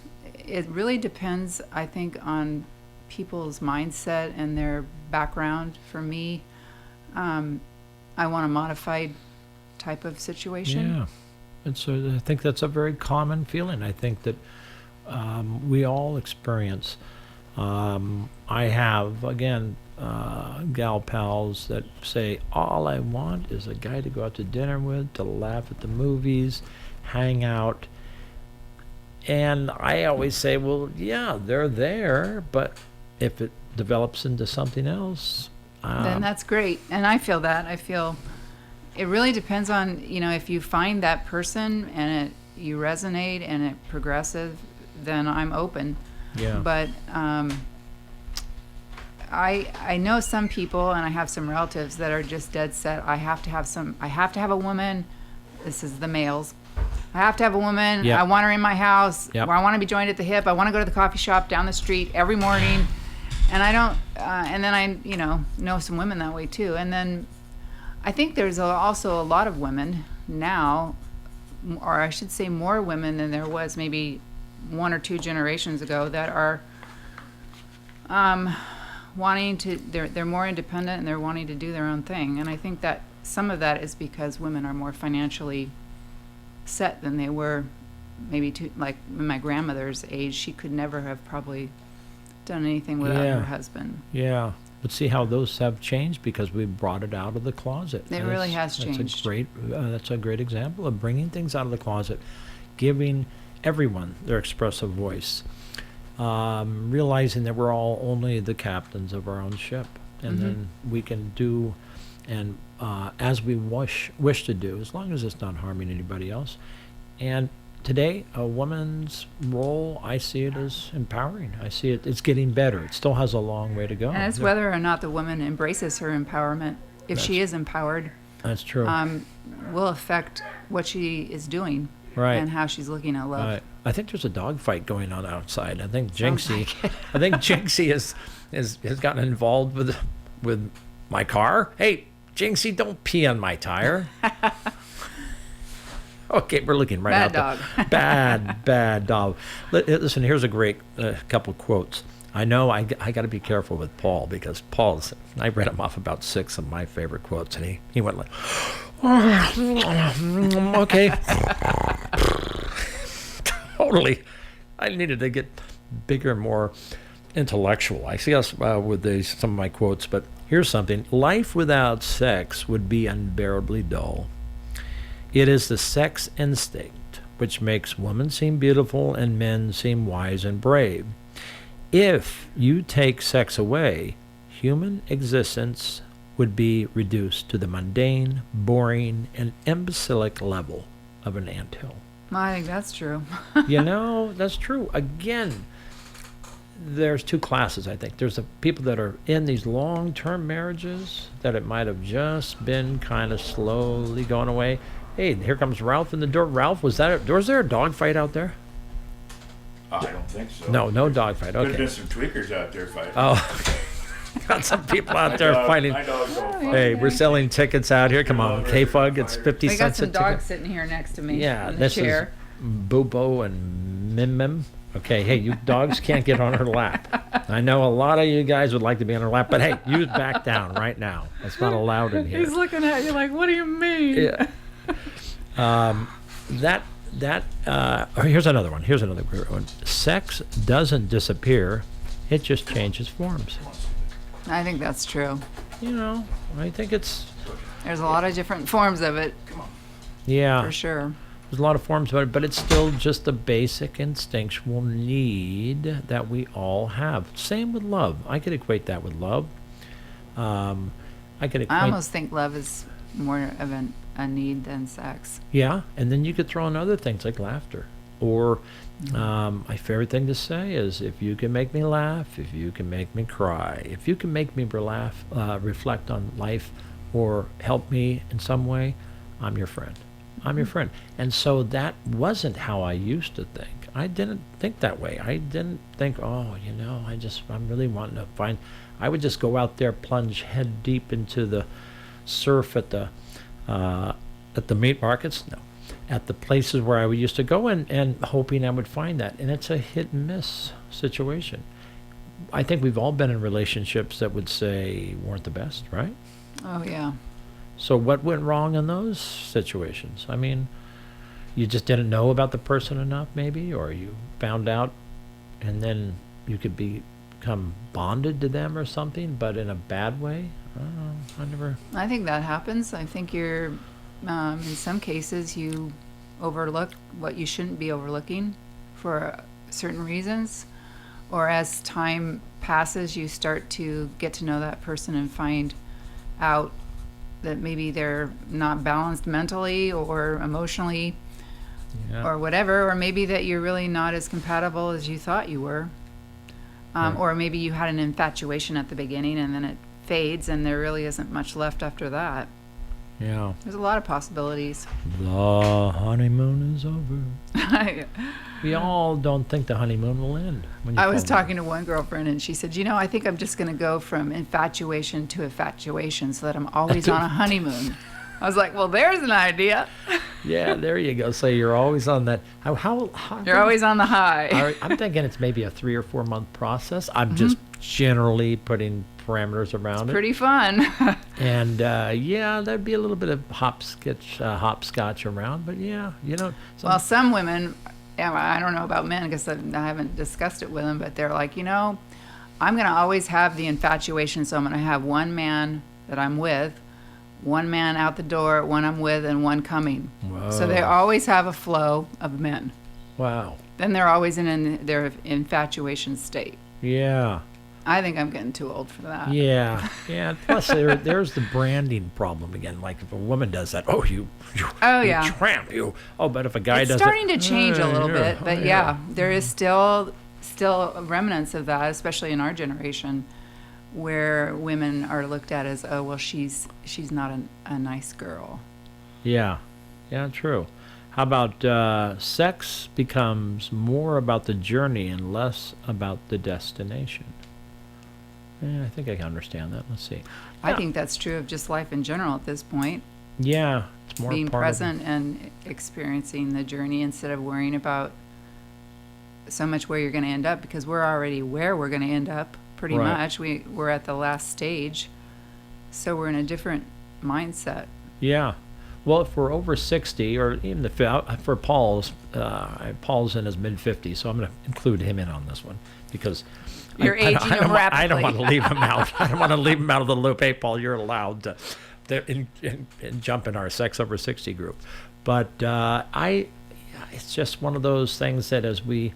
[SPEAKER 2] it really depends, I think, on people's mindset and their background. For me, I want a modified type of situation.
[SPEAKER 1] Yeah. And so I think that's a very common feeling. I think that we all experience. I have, again, gal pals that say, all I want is a guy to go out to dinner with, to laugh at the movies, hang out. And I always say, well, yeah, they're there, but if it develops into something else,
[SPEAKER 2] then that's great. And I feel that. I feel it really depends on, if you find that person and you resonate and it progressive, then I'm open.
[SPEAKER 1] Yeah.
[SPEAKER 2] But I know some people, and I have some relatives that are just dead set. I have to have a woman. This is the males. I have to have a woman.
[SPEAKER 1] Yep.
[SPEAKER 2] I want her in my house.
[SPEAKER 1] Yep.
[SPEAKER 2] I want to be joined at the hip. I want to go to the coffee shop down the street every morning. And I don't, and then I, know some women that way too. And then I think there's also a lot of women now, or I should say more women than there was maybe 1 or 2 generations ago, that are wanting to, they're more independent and they're wanting to do their own thing. And I think that some of that is because women are more financially set than they were maybe like my grandmother's age. She could never have probably done anything without her husband.
[SPEAKER 1] Yeah. But see how those have changed because we brought it out of the closet.
[SPEAKER 2] It really has changed.
[SPEAKER 1] That's a great example of bringing things out of the closet, giving everyone their expressive voice, realizing that we're all only the captains of our own ship, and then we can do and as we wish to do, as long as it's not harming anybody else. And today, a woman's role, I see it as empowering. I see it's getting better. It still has a long way to go.
[SPEAKER 2] And it's whether or not the woman embraces her empowerment. If she is empowered,
[SPEAKER 1] that's true.
[SPEAKER 2] Will affect what she is doing,
[SPEAKER 1] right,
[SPEAKER 2] and how she's looking at love.
[SPEAKER 1] Right. I think there's a dog fight going on outside. I think Jinxie has gotten involved with my car. Hey, Jinxie, don't pee on my tire. Okay, we're looking right
[SPEAKER 2] Bad
[SPEAKER 1] out
[SPEAKER 2] dog.
[SPEAKER 1] Bad dog. Listen, here's a great couple quotes. I know I got to be careful with Paul because I read him off about 6 of my favorite quotes, and he went like, okay. Totally. I needed to get bigger and more intellectual. I see us with some of my quotes, but here's something. Life without sex would be unbearably dull. It is the sex instinct which makes women seem beautiful and men seem wise and brave. If you take sex away, human existence would be reduced to the mundane, boring, and imbecilic level of an anthill.
[SPEAKER 2] I think that's true.
[SPEAKER 1] That's true. Again, there's 2 classes, I think. There's the people that are in these long-term marriages that it might have just been kind of slowly going away. Hey, here comes Ralph in the door. Ralph, was there a dog fight out there?
[SPEAKER 3] I don't think so.
[SPEAKER 1] No dog fight.
[SPEAKER 3] Could have
[SPEAKER 1] Okay.
[SPEAKER 3] been some tweakers out there fighting.
[SPEAKER 1] Oh, got some people out there fighting.
[SPEAKER 3] My dogs don't fight.
[SPEAKER 1] Hey, we're selling tickets out here. Come on, K-Fug. It's 50
[SPEAKER 2] We got
[SPEAKER 1] cents a
[SPEAKER 2] some
[SPEAKER 1] ticket.
[SPEAKER 2] dogs sitting here next to me.
[SPEAKER 1] Yeah,
[SPEAKER 2] in the
[SPEAKER 1] this
[SPEAKER 2] chair.
[SPEAKER 1] is Boobo and Mim. Okay, hey, you dogs can't get on her lap. I know a lot of you guys would like to be on her lap, but hey, you back down right now. That's not allowed in here.
[SPEAKER 2] He's looking at you like, what do you mean?
[SPEAKER 1] Yeah. Here's another one. Here's another great one. Sex doesn't disappear; it just changes forms.
[SPEAKER 2] I think that's true.
[SPEAKER 1] I think it's
[SPEAKER 2] There's a lot of different forms of it,
[SPEAKER 1] yeah.
[SPEAKER 2] for sure.
[SPEAKER 1] There's a lot of forms of it, but it's still just the basic instinctual need that we all have. Same with love. I could equate that with love. I could equate.
[SPEAKER 2] I almost think love is more of a need than sex.
[SPEAKER 1] Yeah, and then you could throw in other things like laughter. Or my favorite thing to say is, if you can make me laugh, if you can make me cry, if you can make me reflect on life or help me in some way, I'm your friend. I'm your friend. And so that wasn't how I used to think. I didn't think that way. I didn't think, I'm really wanting to find. I would just go out there, plunge head deep into the surf at the meat markets. No, at the places where I used to go and hoping I would find that. And it's a hit and miss situation. I think we've all been in relationships that would say weren't the best, right?
[SPEAKER 2] Oh, yeah.
[SPEAKER 1] So what went wrong in those situations? I mean, you just didn't know about the person enough, maybe, or you found out and then you could become bonded to them or something, but in a bad way? I don't know.
[SPEAKER 2] I think that happens. I think you're, in some cases, you overlook what you shouldn't be overlooking for certain reasons. Or as time passes, you start to get to know that person and find out that maybe they're not balanced mentally or emotionally
[SPEAKER 1] Yeah.
[SPEAKER 2] or whatever, or maybe that you're really not as compatible as you thought you were.
[SPEAKER 1] Right.
[SPEAKER 2] Or maybe you had an infatuation at the beginning and then it fades and there really isn't much left after that.
[SPEAKER 1] Yeah.
[SPEAKER 2] There's a lot of possibilities.
[SPEAKER 1] The honeymoon is over. We all don't think the honeymoon will end. When you
[SPEAKER 2] I was
[SPEAKER 1] fall in love.
[SPEAKER 2] talking to one girlfriend and she said, I think I'm just going to go from infatuation to infatuation so that I'm always on a honeymoon. I was like, well, there's an idea.
[SPEAKER 1] Yeah, there you go. So you're always on that. How
[SPEAKER 2] You're always on the high.
[SPEAKER 1] I'm thinking it's maybe a 3 or 4 month process. I'm just generally putting parameters around it.
[SPEAKER 2] Pretty fun.
[SPEAKER 1] And that'd be a little bit of hopscotch around. But yeah,
[SPEAKER 2] Well, some women, I don't know about men because I haven't discussed it with them, but they're like, I'm going to always have the infatuation. So I'm going to have one man that I'm with, one man out the door, one I'm with, and one coming.
[SPEAKER 1] Whoa.
[SPEAKER 2] So they always have a flow of men.
[SPEAKER 1] Wow.
[SPEAKER 2] Then they're always in their infatuation state.
[SPEAKER 1] Yeah.
[SPEAKER 2] I think I'm getting too old for that.
[SPEAKER 1] Yeah. Plus, there's the branding problem again. Like if a woman does that, you
[SPEAKER 2] yeah.
[SPEAKER 1] tramp, you. Oh, but if a guy
[SPEAKER 2] It's
[SPEAKER 1] does
[SPEAKER 2] starting
[SPEAKER 1] it,
[SPEAKER 2] to change a little
[SPEAKER 1] yeah,
[SPEAKER 2] bit, but
[SPEAKER 1] oh,
[SPEAKER 2] yeah, there is still remnants of that, especially in our generation, where women are looked at as, she's not a nice girl.
[SPEAKER 1] Yeah, true. How about sex becomes more about the journey and less about the destination? Yeah, I think I can understand that. Let's see.
[SPEAKER 2] I
[SPEAKER 1] Yeah.
[SPEAKER 2] think that's true of just life in general at this point.
[SPEAKER 1] Yeah, it's more
[SPEAKER 2] Being
[SPEAKER 1] part
[SPEAKER 2] present and experiencing the journey instead of worrying about so much where you're going to end up, because we're already where we're going to end up pretty
[SPEAKER 1] Right.
[SPEAKER 2] much. We're at the last stage, so we're in a different mindset.
[SPEAKER 1] Yeah. Well, if we're over 60, or even for Paul's, Paul's in his mid-50s, so I'm going to include him in on this one because
[SPEAKER 2] You're aging him
[SPEAKER 1] I don't want to
[SPEAKER 2] rapidly.
[SPEAKER 1] leave him out. I don't want to leave him out of the loop. Hey, Paul, you're allowed to jump in our Sex Over 60 group. But it's just one of those things that as we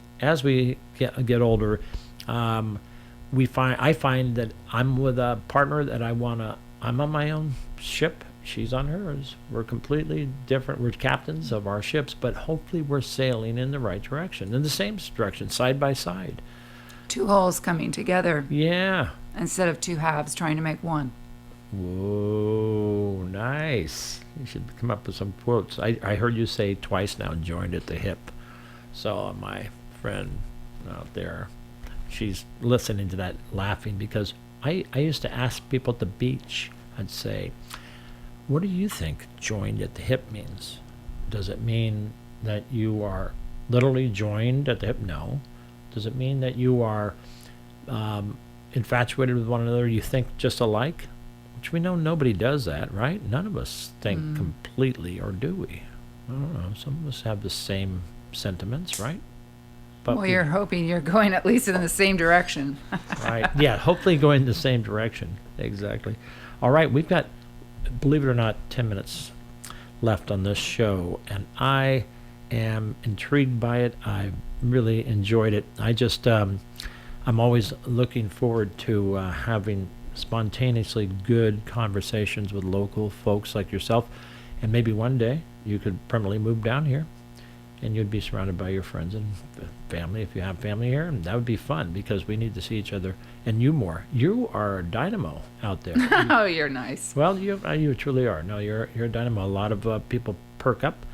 [SPEAKER 1] get older, I find that I'm with a partner that I'm on my own ship. She's on hers. We're completely different. We're captains of our ships, but hopefully we're sailing in the right direction, in the same direction, side by side.
[SPEAKER 2] Two wholes coming together
[SPEAKER 1] Yeah.
[SPEAKER 2] instead of two halves trying to make one.
[SPEAKER 1] Whoa, nice. You should come up with some quotes. I heard you say twice now, joined at the hip. So my friend out there, she's listening to that laughing because I used to ask people at the beach, I'd say, what do you think joined at the hip means? Does it mean that you are literally joined at the hip? No. Does it mean that you are infatuated with one another? You think just alike? Which we know nobody does that, right? None of us think completely, or do we? I don't know. Some of us have the same sentiments, right? But
[SPEAKER 2] Well, you're hoping you're going at least in the same direction.
[SPEAKER 1] right. Yeah, hopefully going in the same direction. Exactly. All right, we've got, believe it or not, 10 minutes left on this show, and I am intrigued by it. I really enjoyed it. I'm always looking forward to having spontaneously good conversations with local folks like yourself, and maybe one day you could permanently move down here and you'd be surrounded by your friends and family if you have family here, and that would be fun because we need to see each other and you more. You are a dynamo out there.
[SPEAKER 2] Oh, you're nice.
[SPEAKER 1] Well, you truly are. No, you're a dynamo. A lot of people perk up,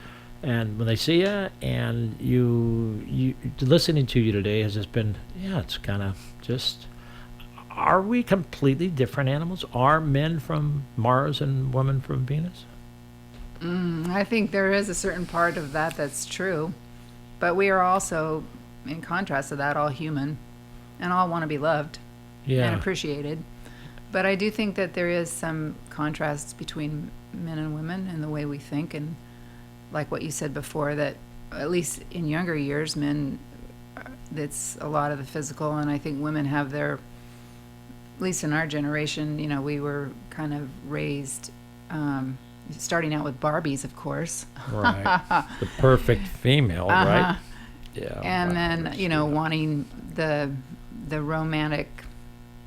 [SPEAKER 1] and when they see you, and you listening to you today has just been, yeah, it's kind of just. Are we completely different animals? Are men from Mars and women from Venus?
[SPEAKER 2] I think there is a certain part of that that's true, but we are also, in contrast to that, all human, and all want to be loved and
[SPEAKER 1] Yeah.
[SPEAKER 2] appreciated. But I do think that there is some contrasts between men and women in the way we think, and like what you said before, that at least in younger years, men, it's a lot of the physical, and I think women have their, at least in our generation, we were kind of raised, starting out with Barbies, of course.
[SPEAKER 1] Right. The perfect female, right? Yeah.
[SPEAKER 2] And then,
[SPEAKER 1] yeah.
[SPEAKER 2] wanting the romantic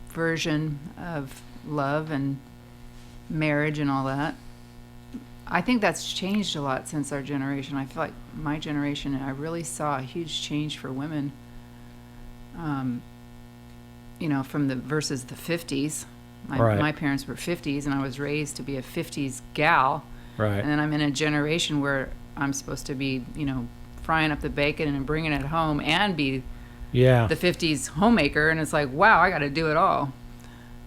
[SPEAKER 2] version of love and marriage and all that. I think that's changed a lot since our generation. I feel like my generation, I really saw a huge change for women. From versus the 50s.
[SPEAKER 1] Right.
[SPEAKER 2] My parents were 50s, and I was raised to be a 50s gal.
[SPEAKER 1] Right.
[SPEAKER 2] And then I'm in a generation where I'm supposed to be, frying up the bacon and bringing it home and be
[SPEAKER 1] Yeah.
[SPEAKER 2] the 50s homemaker. And it's like, wow, I got to do it all.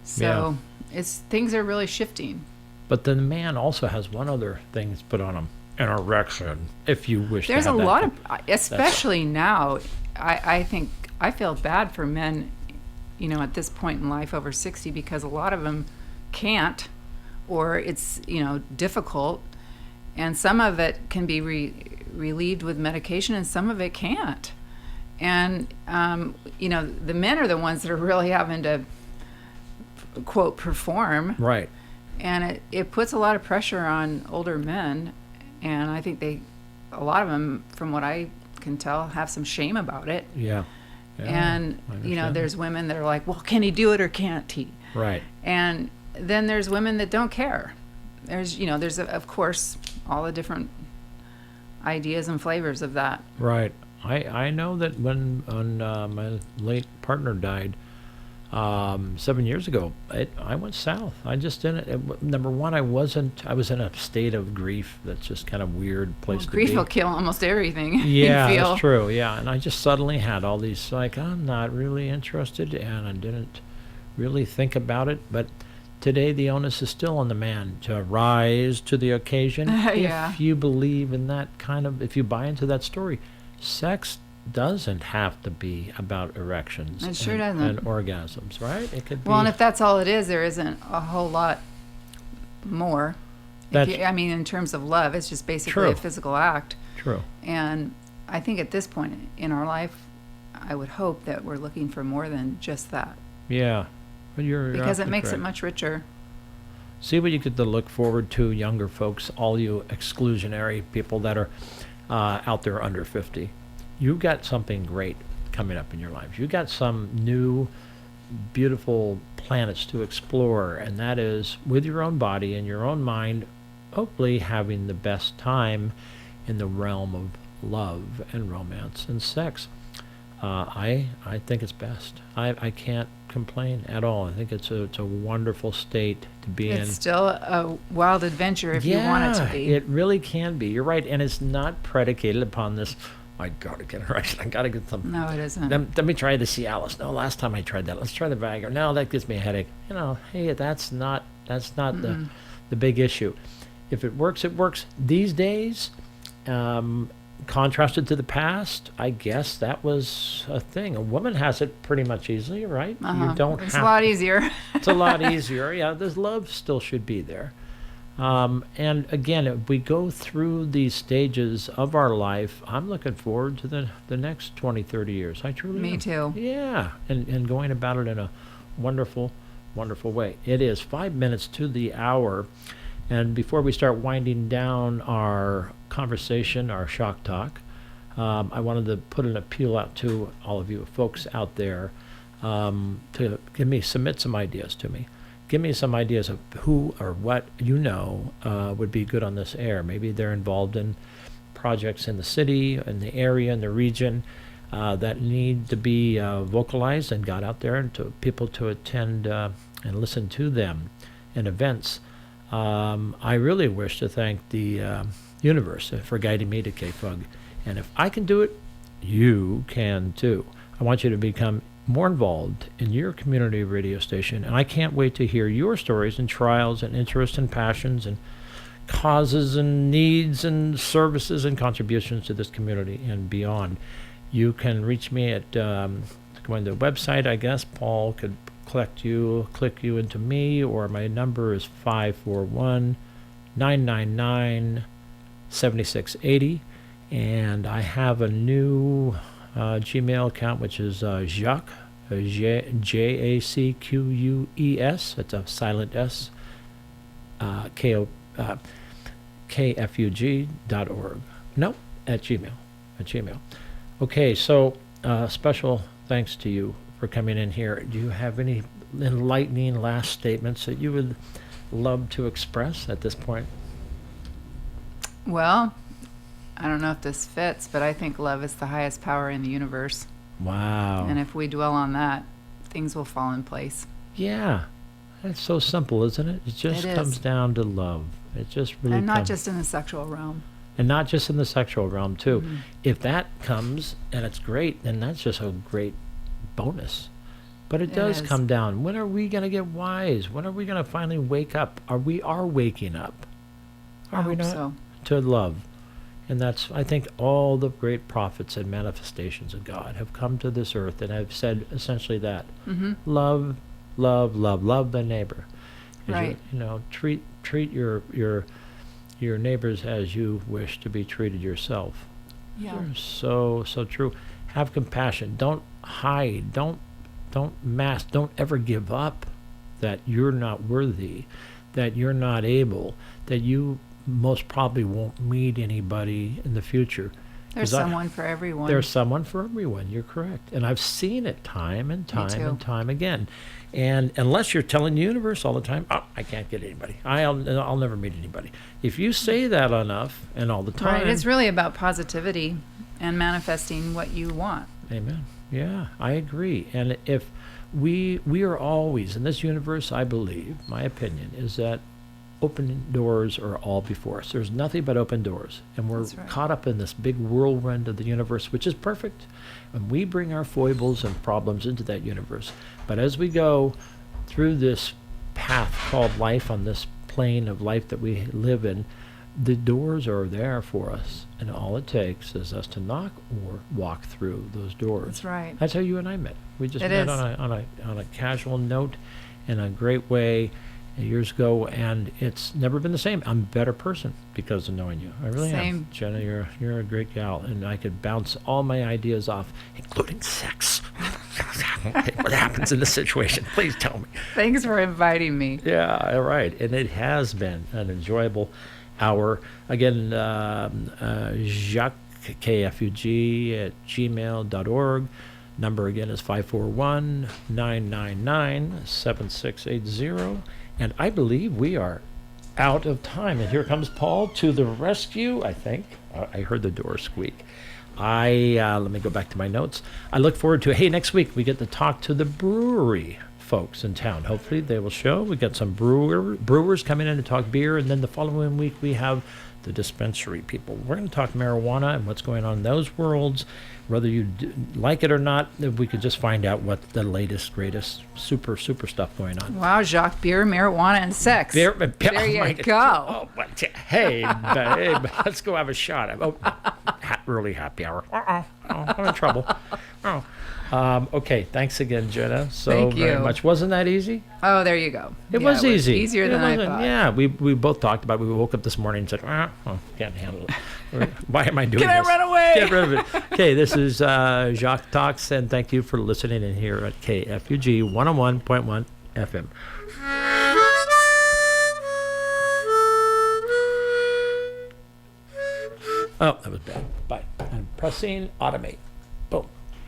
[SPEAKER 2] So things are really shifting.
[SPEAKER 1] But the man also has one other thing that's put on him, an erection, if you wish
[SPEAKER 2] There's
[SPEAKER 1] to
[SPEAKER 2] a
[SPEAKER 1] have that.
[SPEAKER 2] lot of, especially now, I think I feel bad for men, at this point in life over 60, because a lot of them can't, or it's, difficult. And some of it can be relieved with medication, and some of it can't. And, the men are the ones that are really having to, quote, perform.
[SPEAKER 1] Right.
[SPEAKER 2] And it puts a lot of pressure on older men. And I think a lot of them, from what I can tell, have some shame about it.
[SPEAKER 1] Yeah. Yeah,
[SPEAKER 2] And,
[SPEAKER 1] I understand.
[SPEAKER 2] there's women that are like, well, can he do it or can't he?
[SPEAKER 1] Right.
[SPEAKER 2] And then there's women that don't care. There's, of course, all the different ideas and flavors of that.
[SPEAKER 1] Right. I know that when my late partner died 7 years ago, I went south. I just didn't. Number one, I was in a state of grief. That's just kind of weird place to
[SPEAKER 2] Grief
[SPEAKER 1] be.
[SPEAKER 2] will kill almost everything.
[SPEAKER 1] Yeah,
[SPEAKER 2] you feel.
[SPEAKER 1] that's true. Yeah, and I just suddenly had all these I'm not really interested, and I didn't really think about it. But today, the onus is still on the man to rise to the occasion.
[SPEAKER 2] Yeah.
[SPEAKER 1] If you believe in that if you buy into that story, sex doesn't have to be about erections
[SPEAKER 2] It sure
[SPEAKER 1] and,
[SPEAKER 2] doesn't.
[SPEAKER 1] and orgasms, right? It could be.
[SPEAKER 2] Well, and if that's all it is, there isn't a whole lot more. I mean, in terms of love, it's just basically
[SPEAKER 1] True.
[SPEAKER 2] a physical act.
[SPEAKER 1] True.
[SPEAKER 2] And I think at this point in our life, I would hope that we're looking for more than just that,
[SPEAKER 1] Yeah. But you're
[SPEAKER 2] because it
[SPEAKER 1] absolutely
[SPEAKER 2] makes it
[SPEAKER 1] correct.
[SPEAKER 2] much richer.
[SPEAKER 1] See what you get to look forward to, younger folks, all you exclusionary people that are out there under 50. You've got something great coming up in your lives. You've got some new, beautiful planets to explore, and that is with your own body and your own mind, hopefully having the best time in the realm of love and romance and sex. I think it's best. I can't complain at all. I think it's a wonderful state to be in.
[SPEAKER 2] It's still a wild adventure if you want it to be.
[SPEAKER 1] It really can be. You're right, and it's not predicated upon this. I gotta get erection. I gotta get something.
[SPEAKER 2] No, it isn't.
[SPEAKER 1] Let me try the Cialis. No, last time I tried that. Let's try the Viagra. No, that gives me a headache. Hey, that's not the big issue. If it works, it works. These days, contrasted to the past, I guess that was a thing. A woman has it pretty much easily, right? You don't
[SPEAKER 2] It's
[SPEAKER 1] have
[SPEAKER 2] a lot easier.
[SPEAKER 1] It's a lot easier. Yeah, this love still should be there. And again, if we go through these stages of our life, I'm looking forward to the next 20, 30 years. I truly
[SPEAKER 2] Me
[SPEAKER 1] am.
[SPEAKER 2] too.
[SPEAKER 1] Yeah, and going about it in a wonderful, wonderful way. It is 5 minutes to the hour. And before we start winding down our conversation, our shock talk, I wanted to put an appeal out to all of you folks out there to submit some ideas to me. Give me some ideas of who or what would be good on this air. Maybe they're involved in projects in the city, in the area, in the region that need to be vocalized and got out there and to people to attend and listen to them in events. I really wish to thank the universe for guiding me to KFUG. And if I can do it, you can too. I want you to become more involved in your community radio station, and I can't wait to hear your stories and trials and interests and passions and causes and needs and services and contributions to this community and beyond. You can reach me at going to the website, I guess. Paul could click you into me, or my number is 541-999-7680. And I have a new Gmail account, which is Jacques, Jacques. It's a silent S, KFUG.org. No, at Gmail. Okay, so special thanks to you for coming in here. Do you have any enlightening last statements that you would love to express at this point?
[SPEAKER 2] Well, I don't know if this fits, but I think love is the highest power in the universe.
[SPEAKER 1] Wow.
[SPEAKER 2] And if we dwell on that, things will fall in place.
[SPEAKER 1] Yeah. That's so simple, isn't it? It just
[SPEAKER 2] It is.
[SPEAKER 1] comes down to love. It just really
[SPEAKER 2] And not
[SPEAKER 1] comes.
[SPEAKER 2] just in the sexual realm.
[SPEAKER 1] And not just in the sexual realm, too.
[SPEAKER 2] Mhm.
[SPEAKER 1] If that comes and it's great, then that's just a great bonus. But it
[SPEAKER 2] It
[SPEAKER 1] does
[SPEAKER 2] is.
[SPEAKER 1] come down. When are we going to get wise? When are we going to finally wake up? We are waking up.
[SPEAKER 2] I
[SPEAKER 1] Are we
[SPEAKER 2] hope
[SPEAKER 1] not?
[SPEAKER 2] so.
[SPEAKER 1] To love. And that's, I think, all the great prophets and manifestations of God have come to this earth and have said essentially that.
[SPEAKER 2] Mm-hmm.
[SPEAKER 1] Love, love, love, love the neighbor. As
[SPEAKER 2] Right.
[SPEAKER 1] Treat your neighbors as you wish to be treated yourself.
[SPEAKER 2] Yeah.
[SPEAKER 1] They're so true. Have compassion. Don't hide. Don't mask. Don't ever give up that you're not worthy, that you're not able, that you most probably won't meet anybody in the future.
[SPEAKER 2] There's
[SPEAKER 1] 'Cause
[SPEAKER 2] someone for everyone.
[SPEAKER 1] There's someone for everyone. You're correct. And I've seen it time and time
[SPEAKER 2] too.
[SPEAKER 1] and time again. And unless you're telling the universe all the time, oh, I can't get anybody. I'll never meet anybody. If you say that enough and all the time.
[SPEAKER 2] Right. It's really about positivity and manifesting what you want.
[SPEAKER 1] Amen. Yeah, I agree. And if we are always in this universe, I believe, my opinion is that open doors are all before us. There's nothing but open doors. And we're
[SPEAKER 2] That's right.
[SPEAKER 1] caught up in this big whirlwind of the universe, which is perfect. And we bring our foibles and problems into that universe. But as we go, through this path called life, on this plane of life that we live in, the doors are there for us, and all it takes is us to knock or walk through those doors.
[SPEAKER 2] That's right.
[SPEAKER 1] That's how you and I met. We just
[SPEAKER 2] It
[SPEAKER 1] met
[SPEAKER 2] is.
[SPEAKER 1] on a casual note in a great way years ago, and it's never been the same. I'm a better person because of knowing you. I really
[SPEAKER 2] Same.
[SPEAKER 1] am. Jenna, you're a great gal, and I could bounce all my ideas off, including sex. What happens in this situation? Please tell me.
[SPEAKER 2] Thanks for inviting me.
[SPEAKER 1] Yeah, all right. And it has been an enjoyable hour. Again, Jacques, KFUG at gmail.org. Number again is 541-999-7680. And I believe we are out of time. And here comes Paul to the rescue, I think. I heard the door squeak. Let me go back to my notes. I look forward to, hey, next week we get to talk to the brewery folks in town. Hopefully they will show. We got some brewers coming in to talk beer, and then the following week we have the dispensary people. We're going to talk marijuana and what's going on in those worlds. Whether you like it or not, if we could just find out what the latest, greatest, super stuff going on.
[SPEAKER 2] Wow, Jacques, beer, marijuana, and sex.
[SPEAKER 1] There
[SPEAKER 2] you go.
[SPEAKER 1] Oh, hey, babe, let's go have a shot. Oh, early happy hour. I'm in trouble. Okay, thanks again, Jenna. So
[SPEAKER 2] Thank
[SPEAKER 1] very
[SPEAKER 2] you.
[SPEAKER 1] much. Wasn't that easy?
[SPEAKER 2] Oh, there you go.
[SPEAKER 1] It was easy.
[SPEAKER 2] Easier than I thought.
[SPEAKER 1] Yeah, we both talked about it. We woke up this morning and said, can't handle it. Why am I doing
[SPEAKER 2] Can I
[SPEAKER 1] this?
[SPEAKER 2] run away?
[SPEAKER 1] Get rid of it. Okay, this is Jacques Talks, and thank you for listening in here at KFUG 101.1 FM. Oh, that was bad. Bye. I'm pressing automate.